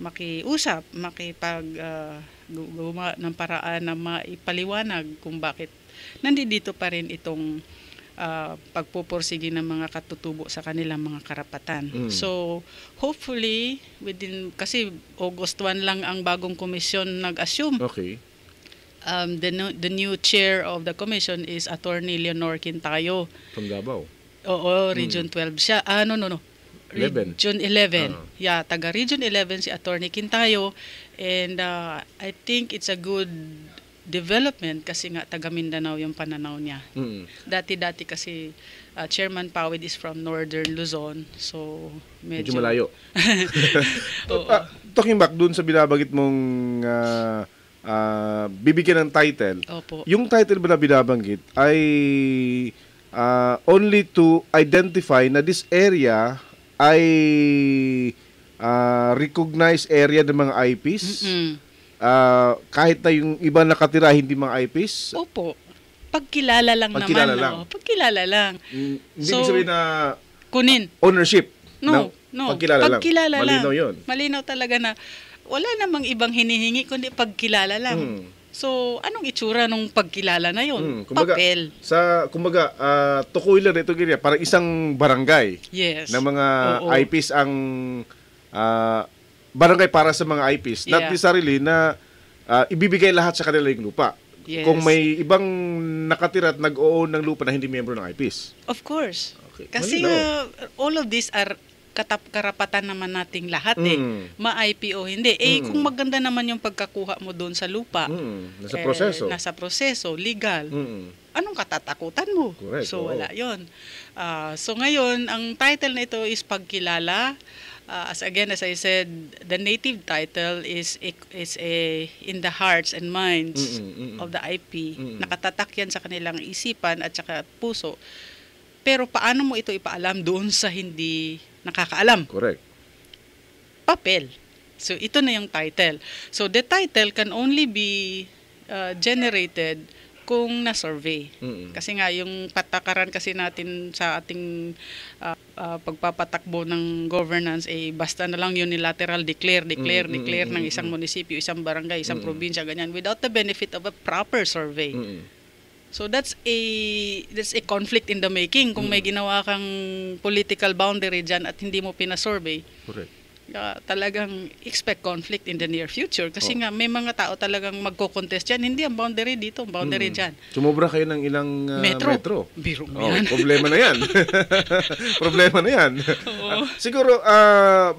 makiusap, gumawa ng paraan na maipaliwanag kung bakit nandito pa rin itong pagpupursige ng mga katutubo sa kanilang mga karapatan. So, hopefully, kasi August 1 lang ang bagong komisyon nag-assume. Okay. The new chair of the commission is Attorney Leonor Quintayo. From Davao. Oo, Region 12 siya. No. 11. Region 11. Yeah, taga Region 11 si Attorney Quintayo. And I think it's a good development kasi nga taga Mindanao yung pananaw niya. Mm. Dati kasi Chairman Pawid is from Northern Luzon. So Medyo malayo. Oo. Talking back dun sa binabagit mong bibigyan ng title. Opo. Yung title ba na binabanggit ay only to identify na this area ay recognized area ng mga IPs. Kahit na yung iba nakatira hindi mga IPs. Opo. Pagkilala lang Pagkilala naman. lang. No? Pagkilala lang. Hindi So, ibig sabihin na kunin. ownership. No. Pagkilala lang. Pagkilala lang. Malinaw yun. Malinaw talaga na wala namang ibang hinihingi kundi pagkilala lang. So, anong itsura nung pagkilala na yun? Papel. Kumbaga, tukoy lang ito ganyan. Parang isang barangay Yes. na mga Oo. IPs ang barangay para sa mga IPs. Not Yeah. necessarily na ibibigay lahat sa kanila yung lupa. Yes. Kung may ibang nakatira at nag-own ng lupa na hindi miyembro ng IPs. Of course. Okay. Kasi Malinaw. all of these are karapatan naman nating lahat ma-IP o hindi. Kung maganda naman yung pagkakuha mo doon sa lupa, Nasa proseso. nasa proseso, legal, anong katatakutan mo? Correct, So, oo. wala yun. So, ngayon, ang title na ito is Pagkilala. As I said, the native title is in the hearts and minds of the IP. Nakatatak yan sa kanilang isipan at saka puso. Pero paano mo ito ipaalam doon sa hindi nakakaalam? Correct. Papel. So, ito na yung title. So, the title can only be generated kung na-survey. Kasi nga, yung patakaran kasi natin sa ating pagpapatakbo ng governance, basta na lang unilateral declare ng isang munisipyo, isang barangay, isang probinsya, ganyan, without the benefit of a proper survey. So that's a conflict in the making kung may ginawa kang political boundary dyan at hindi mo pinasurvey. Correct. Talagang expect conflict in the near future kasi nga may mga tao talagang magko-contest dyan. Hindi ang boundary dito, ang boundary dyan. Sumobra kayo ng ilang metro. Biro mo yan. Problema na yan. Problema na yan. Siguro,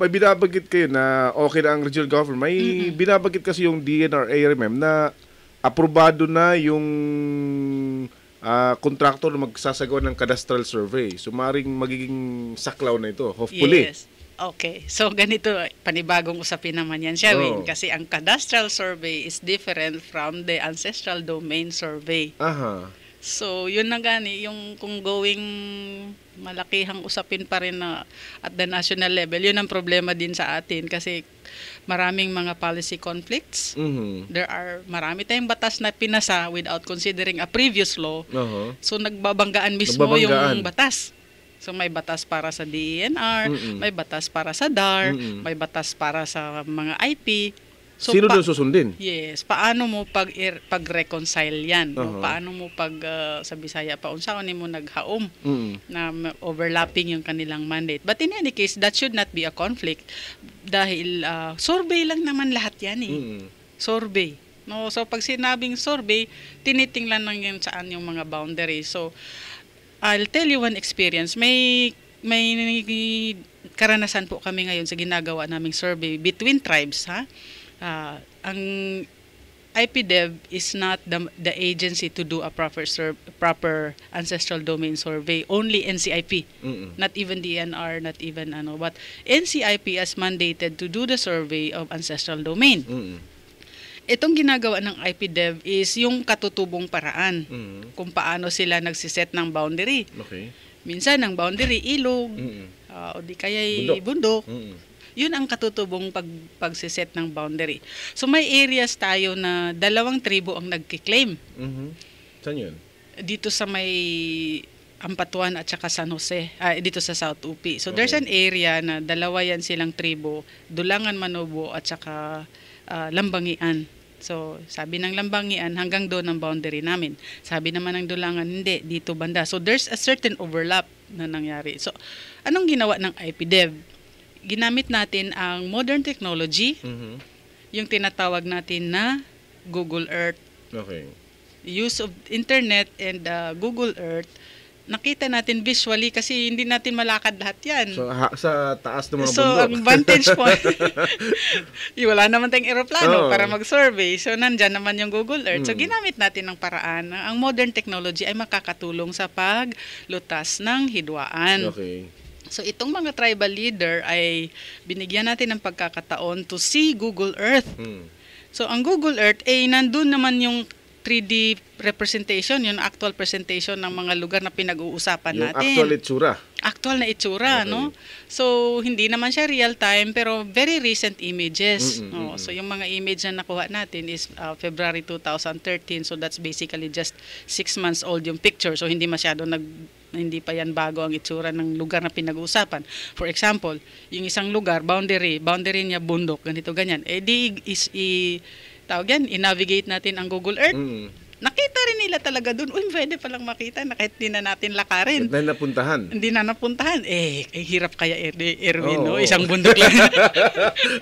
may binabanggit kayo na okay na ang regional government. May binabanggit kasi yung DNR-ARMM na aprobado na yung contractor na magsasagawa ng cadastral survey. So, maring magiging saklaw na ito, hopefully. Yes. Okay. So, ganito, panibagong usapin naman yan, Sherwin. Kasi ang cadastral survey is different from the ancestral domain survey. Aha. So, yun na gani, yung kung going malakihang usapin pa rin na at the national level, yun ang problema din sa atin kasi maraming mga policy conflicts. Marami tayong batas na pinasa without considering a previous law. So, nagbabanggaan mismo yung batas. So, may batas para sa DENR, may batas para sa DAR, may batas para sa mga IP. So, sino doon susundin? Yes. Paano mo pag-reconcile yan? No? Paano mo sa Bisaya pa, unsaon mo naghaom na overlapping yung kanilang mandate. But in any case, that should not be a conflict dahil survey lang naman lahat yan Survey. No? So, pag sinabing survey, tinitingnan lang yan saan yung mga boundaries. So, I'll tell you one experience. May karanasan po kami ngayon sa ginagawa naming survey between tribes. Ang IPDev is not the agency to do a proper ancestral domain survey. Only NCIP. Not even DNR, not even But NCIP is mandated to do the survey of ancestral domain. Itong ginagawa ng IPDev is yung katutubong paraan kung paano sila nagsiset ng boundary. Okay. Minsan ang boundary ilog o di kaya bundok. Yun ang katutubong pagsiset ng boundary. So may areas tayo na 2 tribo ang nagkiklaim. Saan yun? Dito sa may Ampatuan at saka San Jose, dito sa South UP. So there's an area na 2 yan silang tribo, Dulangan Manobo at saka Lambangian. So, sabi ng Lambangian, hanggang doon ang boundary namin. Sabi naman ng Dulangan, hindi, dito banda. So, there's a certain overlap na nangyari. So, anong ginawa ng IPDev? Ginamit natin ang modern technology, yung tinatawag natin na Google Earth. Okay. Use of internet and Google Earth nakita natin visually kasi hindi natin malakad lahat yan. So, sa taas ng mga So, bundok. ang vantage point, wala naman tayong Oo. aeroplano para mag-survey. So, nandyan naman yung Google Earth. So, Mm. ginamit natin ng paraan na ang modern technology ay makakatulong sa paglutas ng hidwaan. Okay. So, itong mga tribal leader ay binigyan natin ng pagkakataon to see Google Earth. Mm. So, ang Google Earth, nandun naman yung 3D representation, yung actual presentation ng mga lugar na pinag-uusapan Yung natin. actual itsura. Actual na itsura, Okay. no? So, hindi naman siya real time, pero very recent images. Mm-mm, No? So, yung mga image na nakuha natin is February 2013. So, that's basically just 6 months old yung picture. So, hindi hindi pa yan bago ang itsura ng lugar na pinag-uusapan. For example, yung isang lugar, boundary niya bundok, ganito, ganyan. Tawag yan, i-navigate natin ang Google Earth. Mm. Nakita rin nila talaga doon, pwede palang makita na kahit di na natin lakarin. At na napuntahan. Hindi na napuntahan. Hirap kaya Erwin, Oo. no? Isang bundok lang.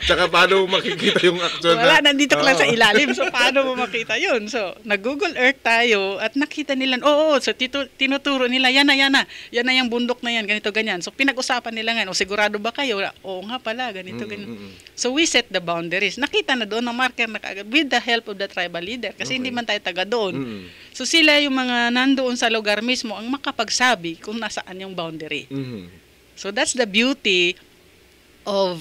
Tsaka paano mo makikita yung actual Wala, nandito ka lang sa Oo. ilalim. So, paano mo makita yun? So, nag-Google Earth tayo at nakita nila, so tinuturo nila, yan na yung bundok na yan, ganito, ganyan. So, pinag-usapan nila ngayon, sigurado ba kayo? Oo nga pala, ganito, ganyan. So, we set the boundaries. Nakita na doon, ang marker na kaagad, with the help of the tribal leader. Kasi hindi man tayo taga doon. Mm. So, sila yung mga nandoon sa lugar mismo ang makapagsabi kung nasaan yung boundary. Mhm. So, that's the beauty of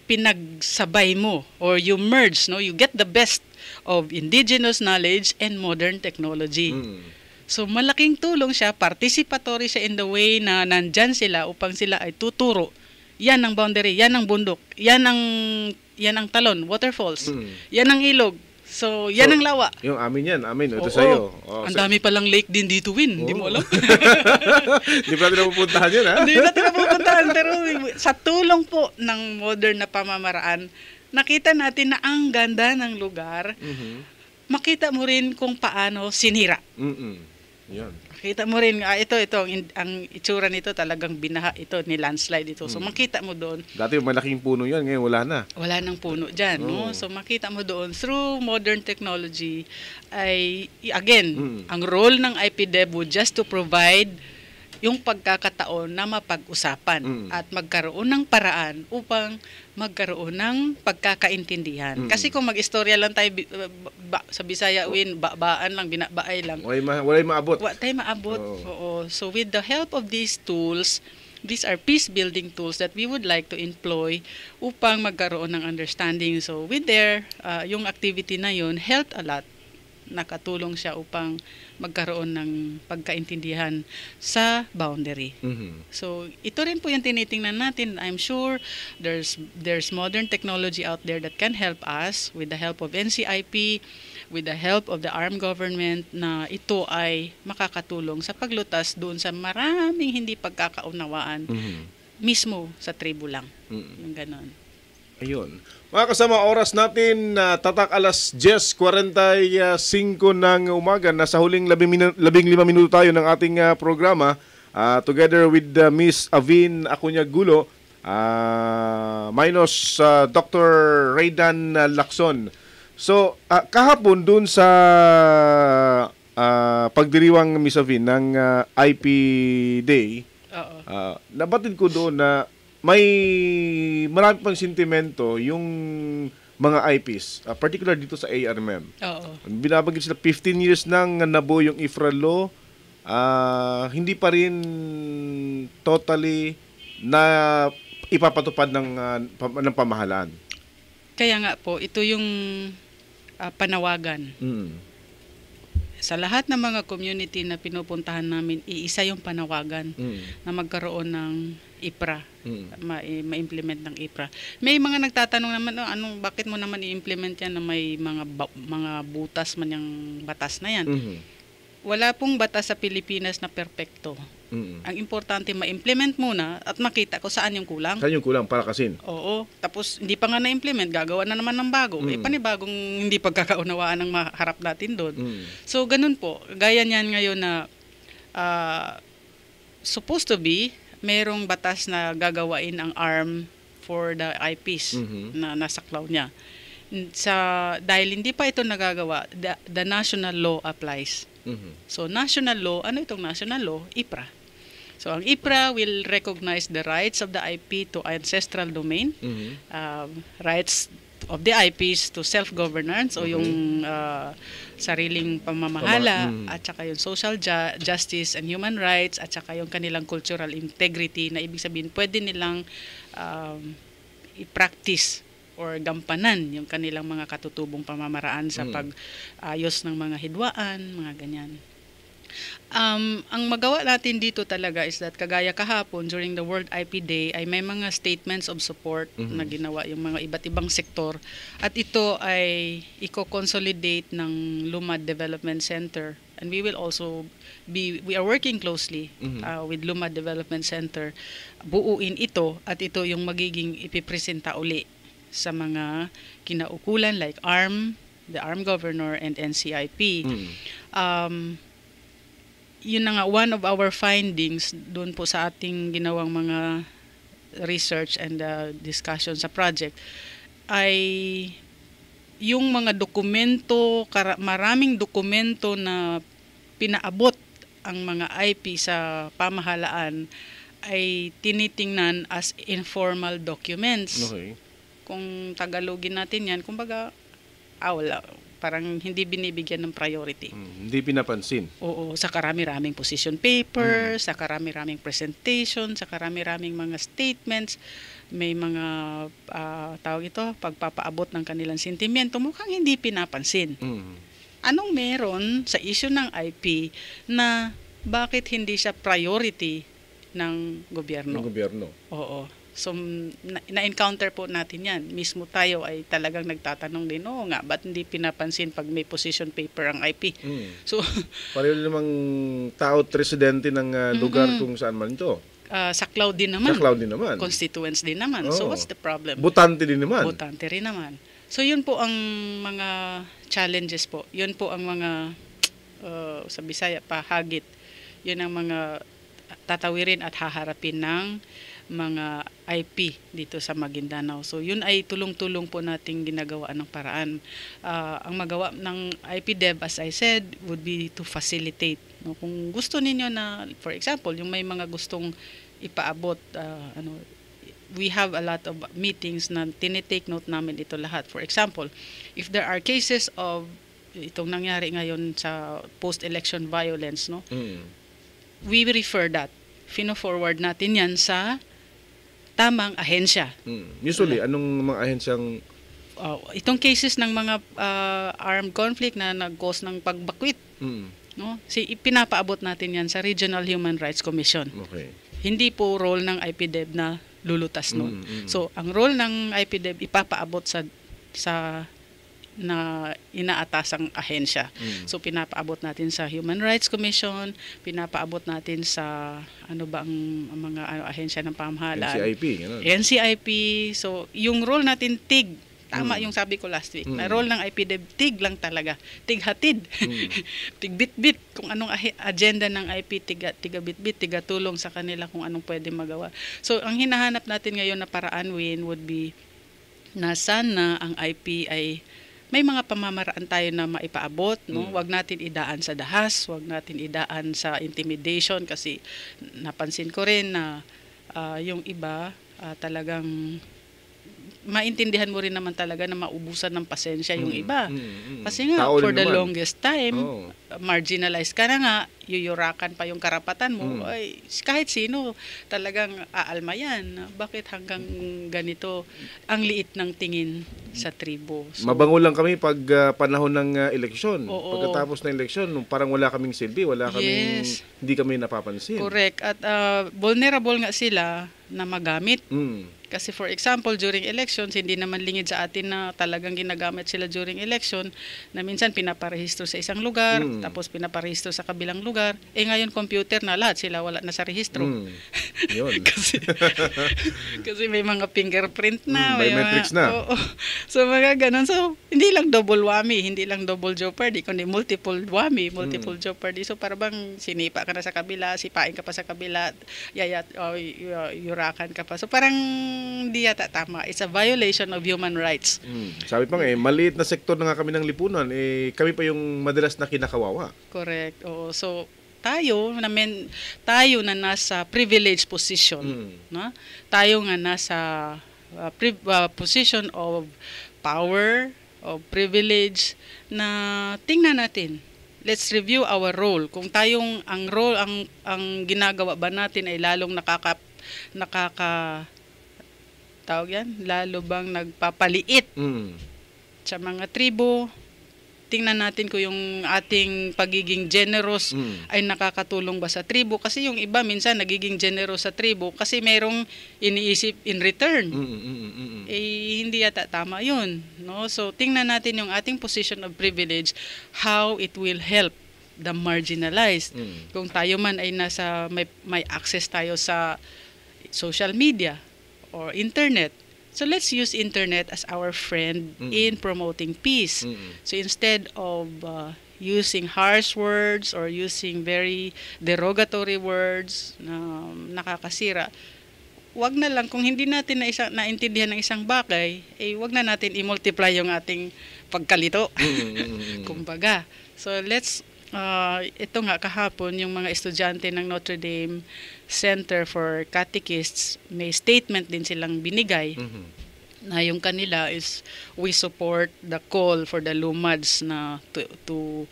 pinagsabay mo or you merge, no? You get the best of indigenous knowledge and modern technology. Mm. So, malaking tulong siya, participatory siya in the way na nandyan sila upang sila ay tuturo. Yan ang boundary, yan ang bundok, yan ang talon, waterfalls, yan ang ilog. So, yan ang lawa. Yung amin yan, amin. Ito Oo. sa'yo. Oh, Ang dami palang lake din dito, Win. Hindi mo alam. Hindi pa natin napupuntahan yun, ha? Hindi natin napupuntahan. Pero sa tulong po ng modern na pamamaraan, nakita natin na ang ganda ng lugar. Mhm. Makita mo rin kung paano sinira. Mm-mm. Yan. Makita mo rin, ang itsura nito talagang binaha ito, ni landslide ito. So makita mo doon, Dati malaking puno yan, ngayon wala na. wala nang puno dyan. Oo. No? So makita mo doon, through modern technology, ay, again, ang role ng IPDEB would just to provide yung pagkakataon na mapag-usapan at magkaroon ng paraan upang magkaroon ng pagkakaintindihan. Kasi kung mag-istorya lang tayo sa Bisaya, Win, baan lang, binabaay lang, Wala'y maabot. wa tayo maabot. Oo. Oo. So with the help of these tools, these are peace-building tools that we would like to employ upang magkaroon ng understanding. So with yung activity na yun, helped a lot. Nakatulong siya upang magkaroon ng pagkaintindihan sa boundary. Mhm. So, ito rin po yung tinitingnan natin. I'm sure there's modern technology out there that can help us with the help of NCIP, with the help of the armed government, na ito ay makakatulong sa paglutas doon sa maraming hindi pagkakaunawaan mismo sa tribu lang. Yung ganon. Ayun. Mga kasama, oras natin tatak alas 10:45 ng umaga. Nasa huling 15 minuto tayo ng ating programa. Together with Miss Avin Acuña-Gulo, minus Dr. Raydan Lacson. So, kahapon dun sa pagdiriwang Miss Avin ng IP Day, Oo. nabatid ko doon na may marami pang sentimento yung mga IPs, particular dito sa ARMM. Oo. Binabanggit sila 15 years nang nabuo yung IFRA law, hindi pa rin totally na ipapatupad ng pamahalaan. Kaya nga po, ito yung panawagan. Sa lahat ng mga community na pinupuntahan namin, iisa yung panawagan na magkaroon ng IPRA, ma-implement ng IPRA. May mga nagtatanong naman, bakit mo naman i-implement yan na may mga butas man yung batas na yan? Wala pong batas sa Pilipinas na perpekto. Ang importante, ma-implement muna at makita ko saan yung kulang. Saan yung kulang para kasin? Oo. Tapos, hindi pa nga na-implement, gagawa na naman ng bago. Panibagong hindi pagkakaunawaan ang maharap natin doon. So, ganun po. Gaya niyan ngayon na supposed to be, merong batas na gagawain ang ARM for the IPs na nasa cloud niya. Dahil hindi pa ito nagagawa, the national law applies. So national law, ano itong national law? IPRA. So ang IPRA will recognize the rights of the IP to ancestral domain, rights of the IPs to self-governance o yung sariling pamamahala at saka yung social justice and human rights at saka yung kanilang cultural integrity na ibig sabihin pwede nilang i-practice or gampanan yung kanilang mga katutubong pamamaraan sa pag-ayos ng mga hidwaan, mga ganyan. Ang magawa natin dito talaga is that kagaya kahapon during the World IP Day ay may mga statements of support na ginawa yung mga iba't ibang sektor at ito ay i-consolidate ng Lumad Development Center, and we are working closely with Lumad Development Center. Buuin ito at ito yung magiging ipipresenta uli sa mga kinaukulan like ARM, the ARM Governor and NCIP. Yun na nga, one of our findings doon po sa ating ginawang mga research and discussion sa project ay yung mga dokumento, maraming dokumento na pinaabot ang mga IP sa pamahalaan ay tinitingnan as informal documents. Okay. Kung Tagalogin natin yan, kumbaga, wala. Parang hindi binibigyan ng priority. Hindi pinapansin. Oo, sa karami-raming position paper, sa karami-raming presentation, sa karami-raming mga statements, may mga tawag ito, pagpapaabot ng kanilang sentimiento, mukhang hindi pinapansin. Anong meron sa issue ng IP na bakit hindi siya priority ng gobyerno? Ng gobyerno. Oo. So, na-encounter po natin yan. Mismo tayo ay talagang nagtatanong din, nga, ba't hindi pinapansin pag may position paper ang IP? So, pareho namang tao at residente ng lugar kung saan man ito. Saklaw din naman. Saklaw din naman. Constituents din naman. So, what's the problem? Butante din naman. Butante rin naman. So, yun po ang mga challenges po. Yun po ang mga, sa Bisaya pa, hagit. Yun ang mga tatawirin at haharapin ng mga IP dito sa Maguindanao. So yun ay tulong-tulong po nating ginagawa ng paraan. Ang magawa ng IPDev, as I said, would be to facilitate. No? Kung gusto ninyo na, for example, yung may mga gustong ipaabot, we have a lot of meetings na tinitake note namin ito lahat. For example, if there are cases of itong nangyari ngayon sa post-election violence, no? We refer that. Fino-forward natin yan sa tamang ahensya. Usually, anong mga ahensyang... itong cases ng mga armed conflict na nag-cause ng pagbakwit, no? Pinapaabot natin yan sa Regional Human Rights Commission. Okay. Hindi po role ng IPDev na lulutas nun. So, ang role ng IPDev, ipapaabot sa na inaatasang ahensya. So pinapaabot natin sa Human Rights Commission, pinapaabot natin sa ang mga ahensya ng pamahalaan. NCIP, gano'n. NCIP. So yung role natin tama yung sabi ko last week. Na role ng IPDev tig lang talaga. Tighatid. Tigbitbit kung anong agenda ng IP, tiga bitbit, tiga tulong sa kanila kung anong pwede magawa. So ang hinahanap natin ngayon na paraan would be na sana ang IP ay may mga pamamaraan tayo na maipaabot, no? Huwag natin idaan sa dahas, huwag natin idaan sa intimidation kasi napansin ko rin na yung iba talagang maintindihan mo rin naman talaga na maubusan ng pasensya yung iba. Kasi nga, Tao for the naman. longest time, marginalized ka na nga, yuyurakan pa yung karapatan mo, ay, kahit sino talagang aalma yan. Bakit hanggang ganito ang liit ng tingin sa tribo? So, Mabango lang kami pag panahon ng eleksyon. Oo. Pagkatapos ng eleksyon, parang wala kaming silbi, Yes. hindi kami napapansin. correct. At vulnerable nga sila na magamit. Kasi for example, during elections, hindi naman lingid sa atin na talagang ginagamit sila during election na minsan pinaparehistro sa isang lugar, tapos pinaparehistro sa kabilang lugar. Ngayon computer na lahat, sila wala na sa rehistro. Yun. Kasi may mga fingerprint na. Biometrics na. Oo. So mga ganun. So hindi lang double whammy, hindi lang double jeopardy, kundi multiple whammy, multiple jeopardy. So para bang sinipa ka na sa kabila, sipain ka pa sa kabila, yurakan ka pa. So parang hindi yata tama. It's a violation of human rights. Sabi pa nga maliit na sektor na nga kami ng lipunan, kami pa yung madalas na kinakawawa. Correct. Oo. So tayo na nasa privileged position, no? Tayo nga nasa position of power, of privilege, na tingnan natin. Let's review our role. Kung tayong ang ginagawa ba natin ay lalong tawag yan, lalo bang nagpapaliit sa mga tribo. Tingnan natin kung yung ating pagiging generous ay nakakatulong ba sa tribo. Kasi yung iba minsan nagiging generous sa tribo kasi merong iniisip in return. Hindi yata tama yun. No? So tingnan natin yung ating position of privilege, how it will help the marginalized. Kung tayo man ay may access tayo sa social media or internet, so let's use internet as our friend in promoting peace. So instead of using harsh words or using very derogatory words na nakakasira, wag na lang, kung hindi natin naintindihan ng isang bagay, wag na natin i-multiply yung ating pagkalito. Kumbaga. So let's ito nga kahapon yung mga estudyante ng Notre Dame Center for Catechists, may statement din silang binigay na yung kanila is we support the call for the LUMADs na to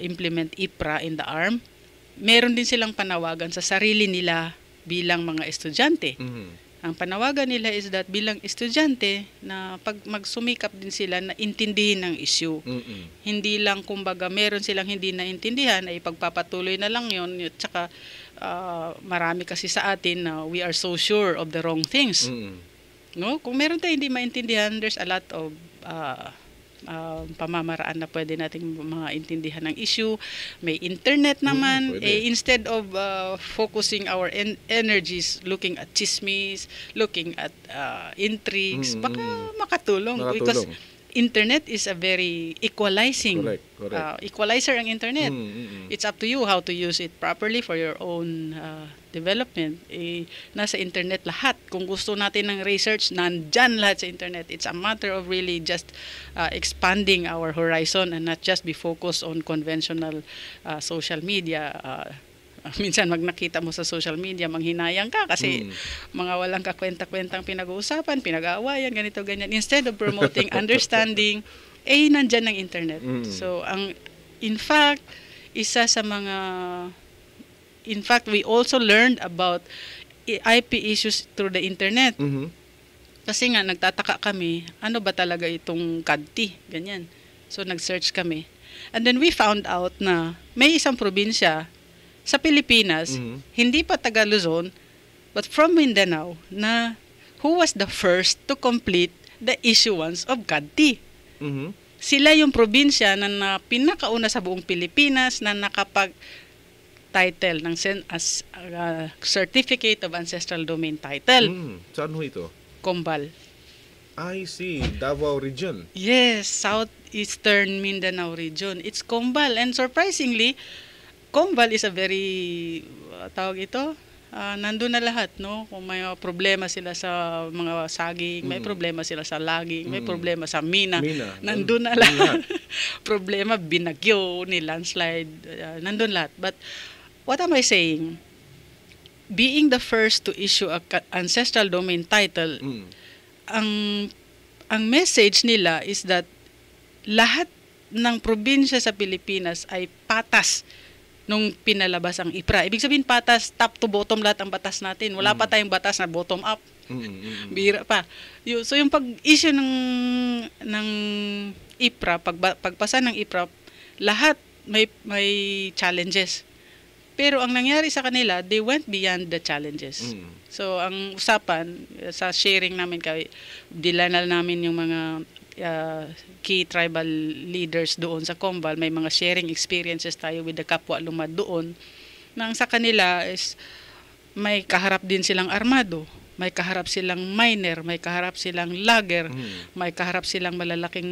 implement IPRA in the ARM. Meron din silang panawagan sa sarili nila bilang mga estudyante. Ang panawagan nila is that bilang estudyante na pag magsumikap din sila na intindihin ang issue. Hindi lang kumbaga meron silang hindi naintindihan ay pagpapatuloy na lang yon. Tsaka marami kasi sa atin na we are so sure of the wrong things. No? Kung meron tayong hindi maintindihan, there's a lot of pamamaraan na pwede nating intindihan ng issue. May internet naman. Instead of focusing our energies looking at chismis, looking at intrigues, baka makatulong. Because internet is a very equalizing. Correct. Equalizer ang internet. It's up to you how to use it properly for your own development. Nasa internet lahat. Kung gusto natin ng research, nandyan lahat sa internet. It's a matter of really just expanding our horizon and not just be focused on conventional social media. Minsan nakita mo sa social media, manghinayang ka kasi mga walang kakwenta-kwentang pinag-uusapan, pinag-aawayan, ganito, ganyan. Instead of promoting understanding, nandyan ng internet. So, in fact, we also learned about IP issues through the internet. Kasi nga, nagtataka kami, ano ba talaga itong CADTI? Ganyan. So, nag-search kami. And then we found out na may isang probinsya sa Pilipinas, hindi pa taga Luzon, but from Mindanao, na who was the first to complete the issuance of CADTI. Sila yung probinsya na pinakauna sa buong Pilipinas na nakapag-title ng Certificate of Ancestral Domain Title. Saan ho ito? Combal. I see. Davao region. Yes, southeastern Mindanao region. It's Combal. And surprisingly, Combal is a very, nandun na lahat, no? Kung may problema sila sa mga saging, may problema sila sa laging, may problema sa mina. Nandun na lahat. Problema, binagyo, ni landslide, nandun lahat. But what am I saying? Being the first to issue a ancestral domain title, ang message nila is that lahat ng probinsya sa Pilipinas ay patas nung pinalabas ang IPRA. Ibig sabihin patas, top to bottom lahat ang batas natin. Wala pa tayong batas na bottom up. Bihira pa. So yung pag-issue ng IPRA, pagpasa ng IPRA, lahat may challenges. Pero ang nangyari sa kanila, they went beyond the challenges. So ang usapan, sa sharing namin, dilanal namin yung mga key tribal leaders doon sa Combal, may mga sharing experiences tayo with the kapwa lumad doon, nang sa kanila is may kaharap din silang armado, may kaharap silang miner, may kaharap silang logger, may kaharap silang malalaking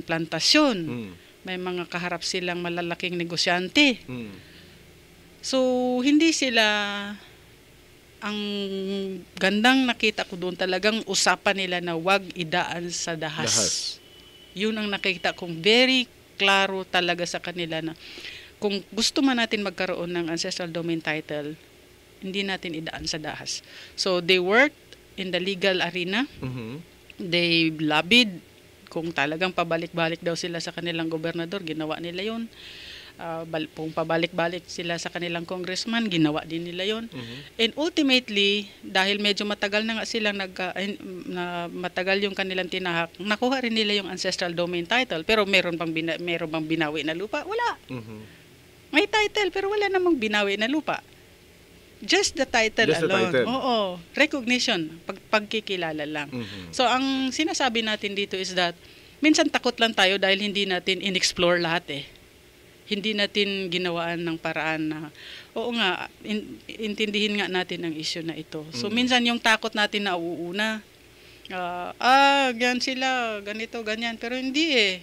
plantasyon, may mga kaharap silang malalaking negosyante. So, hindi sila, ang gandang nakita ko doon, talagang usapan nila na wag idaan sa dahas. Yun ang nakita kong very klaro talaga sa kanila na kung gusto man natin magkaroon ng ancestral domain title, hindi natin idaan sa dahas. So, they worked in the legal arena. They lobbied. Kung talagang pabalik-balik daw sila sa kanilang gobernador, ginawa nila yun. Kung pabalik-balik sila sa kanilang congressman, ginawa din nila yun. And ultimately, dahil medyo matagal na nga silang matagal yung kanilang tinahak, nakuha rin nila yung ancestral domain title. Pero meron bang binawi na lupa? Wala. May title, pero wala namang binawi na lupa. Just the title alone. Oo. Recognition. Pagkikilala lang. So, ang sinasabi natin dito is that minsan takot lang tayo dahil hindi natin in-explore lahat Hindi natin ginawaan ng paraan na, oo nga, intindihin nga natin ang issue na ito. So, minsan yung takot natin na uuna. Ganyan sila, ganito, ganyan. Pero hindi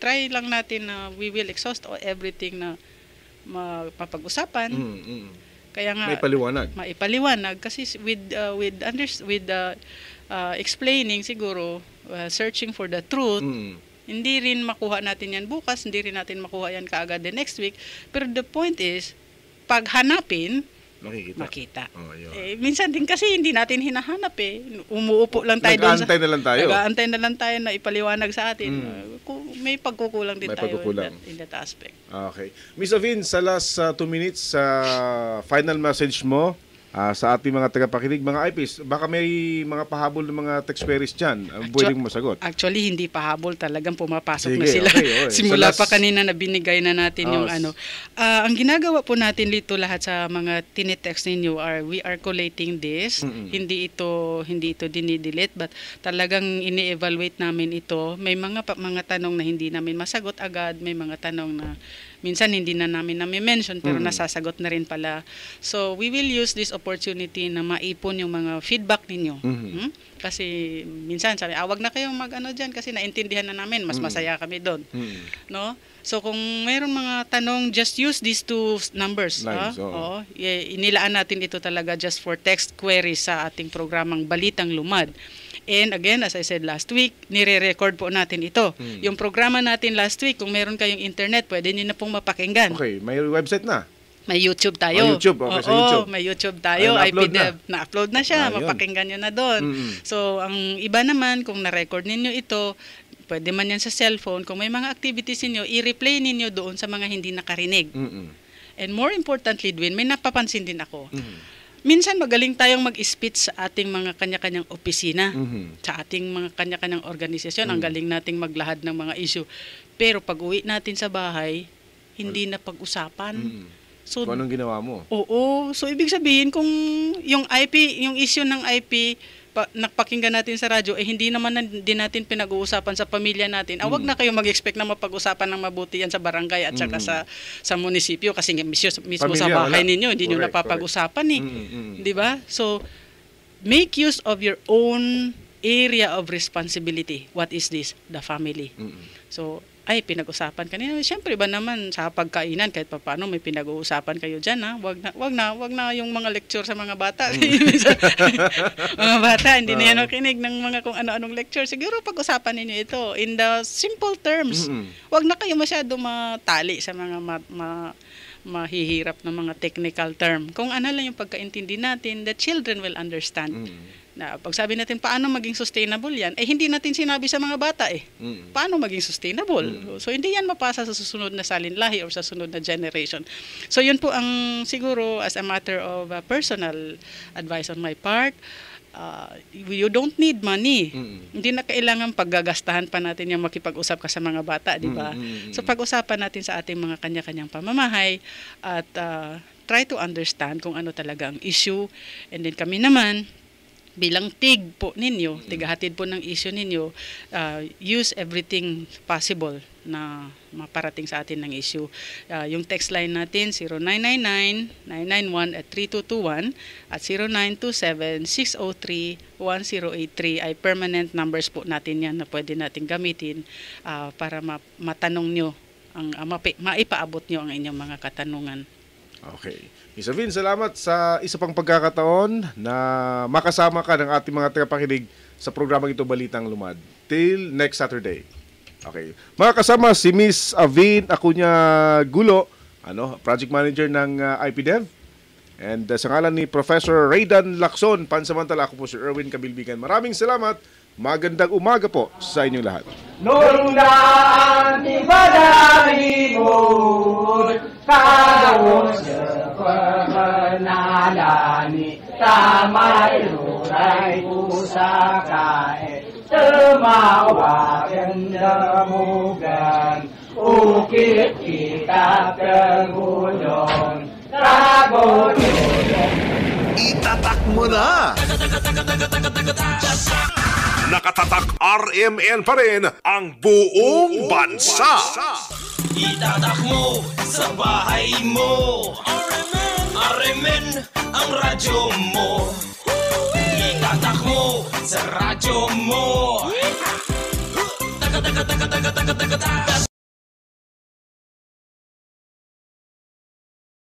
try lang natin na we will exhaust everything na mapag-usapan. Kaya nga maipaliwanag kasi with explaining siguro searching for the truth, hindi rin makuha natin yan bukas, hindi rin natin makuha yan kaagad the next week, pero the point is pag hanapin makita. Minsan din kasi hindi natin hinahanap umuupo lang tayo doon. Nag-aantay na lang tayo na ipaliwanag sa atin. May pagkukulang din tayo in that aspect. Okay. Miss Avin, sa last 2 minutes, final message mo sa ating mga tagapakinig, mga IPs, baka may mga pahabol ng mga taxpayers dyan. Pwedeng masagot. Actually, hindi pahabol. Talagang pumapasok na sila. Okay. Simula pa kanina na binigay na natin yung ano. Ang ginagawa po natin dito lahat sa mga tinitext ninyo we are collating this. Hindi ito dinidelete, but talagang ini-evaluate namin ito. May mga tanong na hindi namin masagot agad. May mga tanong na minsan hindi na namin mention pero nasasagot na rin pala. So, we will use this opportunity na maipon yung mga feedback ninyo. Kasi minsan sabi, wag na kayong mag-ano dyan kasi naintindihan na namin, mas masaya kami doon. No? So, kung mayroong mga tanong, just use these 2 numbers. Inilaan natin ito talaga just for text queries sa ating programang Balitang Lumad. And again, as I said last week, nire-record po natin ito. Yung programa natin last week, kung meron kayong internet, pwede nyo na pong mapakinggan. Okay, may website na? May YouTube tayo. YouTube, okay, sa YouTube. May YouTube tayo. Na-upload na siya, mapakinggan nyo na doon. So, ang iba naman, kung na-record ninyo ito, pwede man yan sa cellphone. Kung may mga activities ninyo, i-replay ninyo doon sa mga hindi nakarinig. And more importantly, Edwin, may napapansin din ako. Minsan magaling tayong mag-speech sa ating mga kanya-kanyang opisina, sa ating mga kanya-kanyang organisasyon. Ang galing nating maglahad ng mga issue. Pero pag uwi natin sa bahay, hindi na pag-usapan. So, anong ginawa mo? Oo. So, ibig sabihin, kung yung issue ng IP, nakpakinggan natin sa radyo, hindi naman din natin pinag-uusapan sa pamilya natin. Wag na kayo mag-expect na mapag-usapan ng mabuti yan sa barangay at saka sa munisipyo kasi mismo sa bahay ninyo, hindi nyo napapag-usapan Di ba? So, make use of your own area of responsibility. What is this? The family. So, pinag-usapan kanina. Siyempre ba naman sa pagkainan kahit paano may pinag-uusapan kayo diyan Wag na yung mga lecture sa mga bata. Mga bata hindi na yan makinig ng mga kung ano-anong lecture. Siguro pag-usapan ninyo ito in the simple terms. Wag na kayo masyado matali sa mga mahihirap na mga technical term. Kung ano lang yung pagkaintindi natin, the children will understand. Na pag sabi natin paano maging sustainable yan, hindi natin sinabi sa mga bata paano maging sustainable. So hindi yan mapasa sa susunod na salinlahi or sa sunod na generation. So yun po ang siguro as a matter of personal advice on my part. You don't need money. Hindi na kailangan paggagastahan pa natin yung makipag-usap ka sa mga bata, di ba? So pag-usapan natin sa ating mga kanya-kanyang pamamahay at try to understand kung ano talaga ang issue. And then kami naman, bilang tigahatid po ng issue ninyo, use everything possible na maparating sa atin ng issue. Yung text line natin 0999-991-3221 at 0927-603-1083 ay permanent numbers po natin yan na pwede natin gamitin para matanong nyo, maipaabot nyo ang inyong mga katanungan. Okay. Miss Avin, salamat sa isa pang pagkakataon na makasama ka ng ating mga tagapakinig sa programang ito, Balitang Lumad. Till next Saturday. Okay. Mga kasama, si Miss Avin Acuña Gulo, project manager ng IPDev. And sa ngalan ni Professor Raydan Lacson, pansamantala, ako po si Erwin Kabilbigan. Maraming salamat. Magandang umaga po sa inyong lahat. Nung daan ibadahimod, kagawon sa pagmanalani, tamay luray pusa kae. Tumawag ang damugan, ukit kita kagulong, tragulong. Itatak mo na! Nakatatak RMN pa rin ang buong bansa. Itatak mo sa bahay mo. RMN ang radyo mo. Itatak mo sa radyo mo.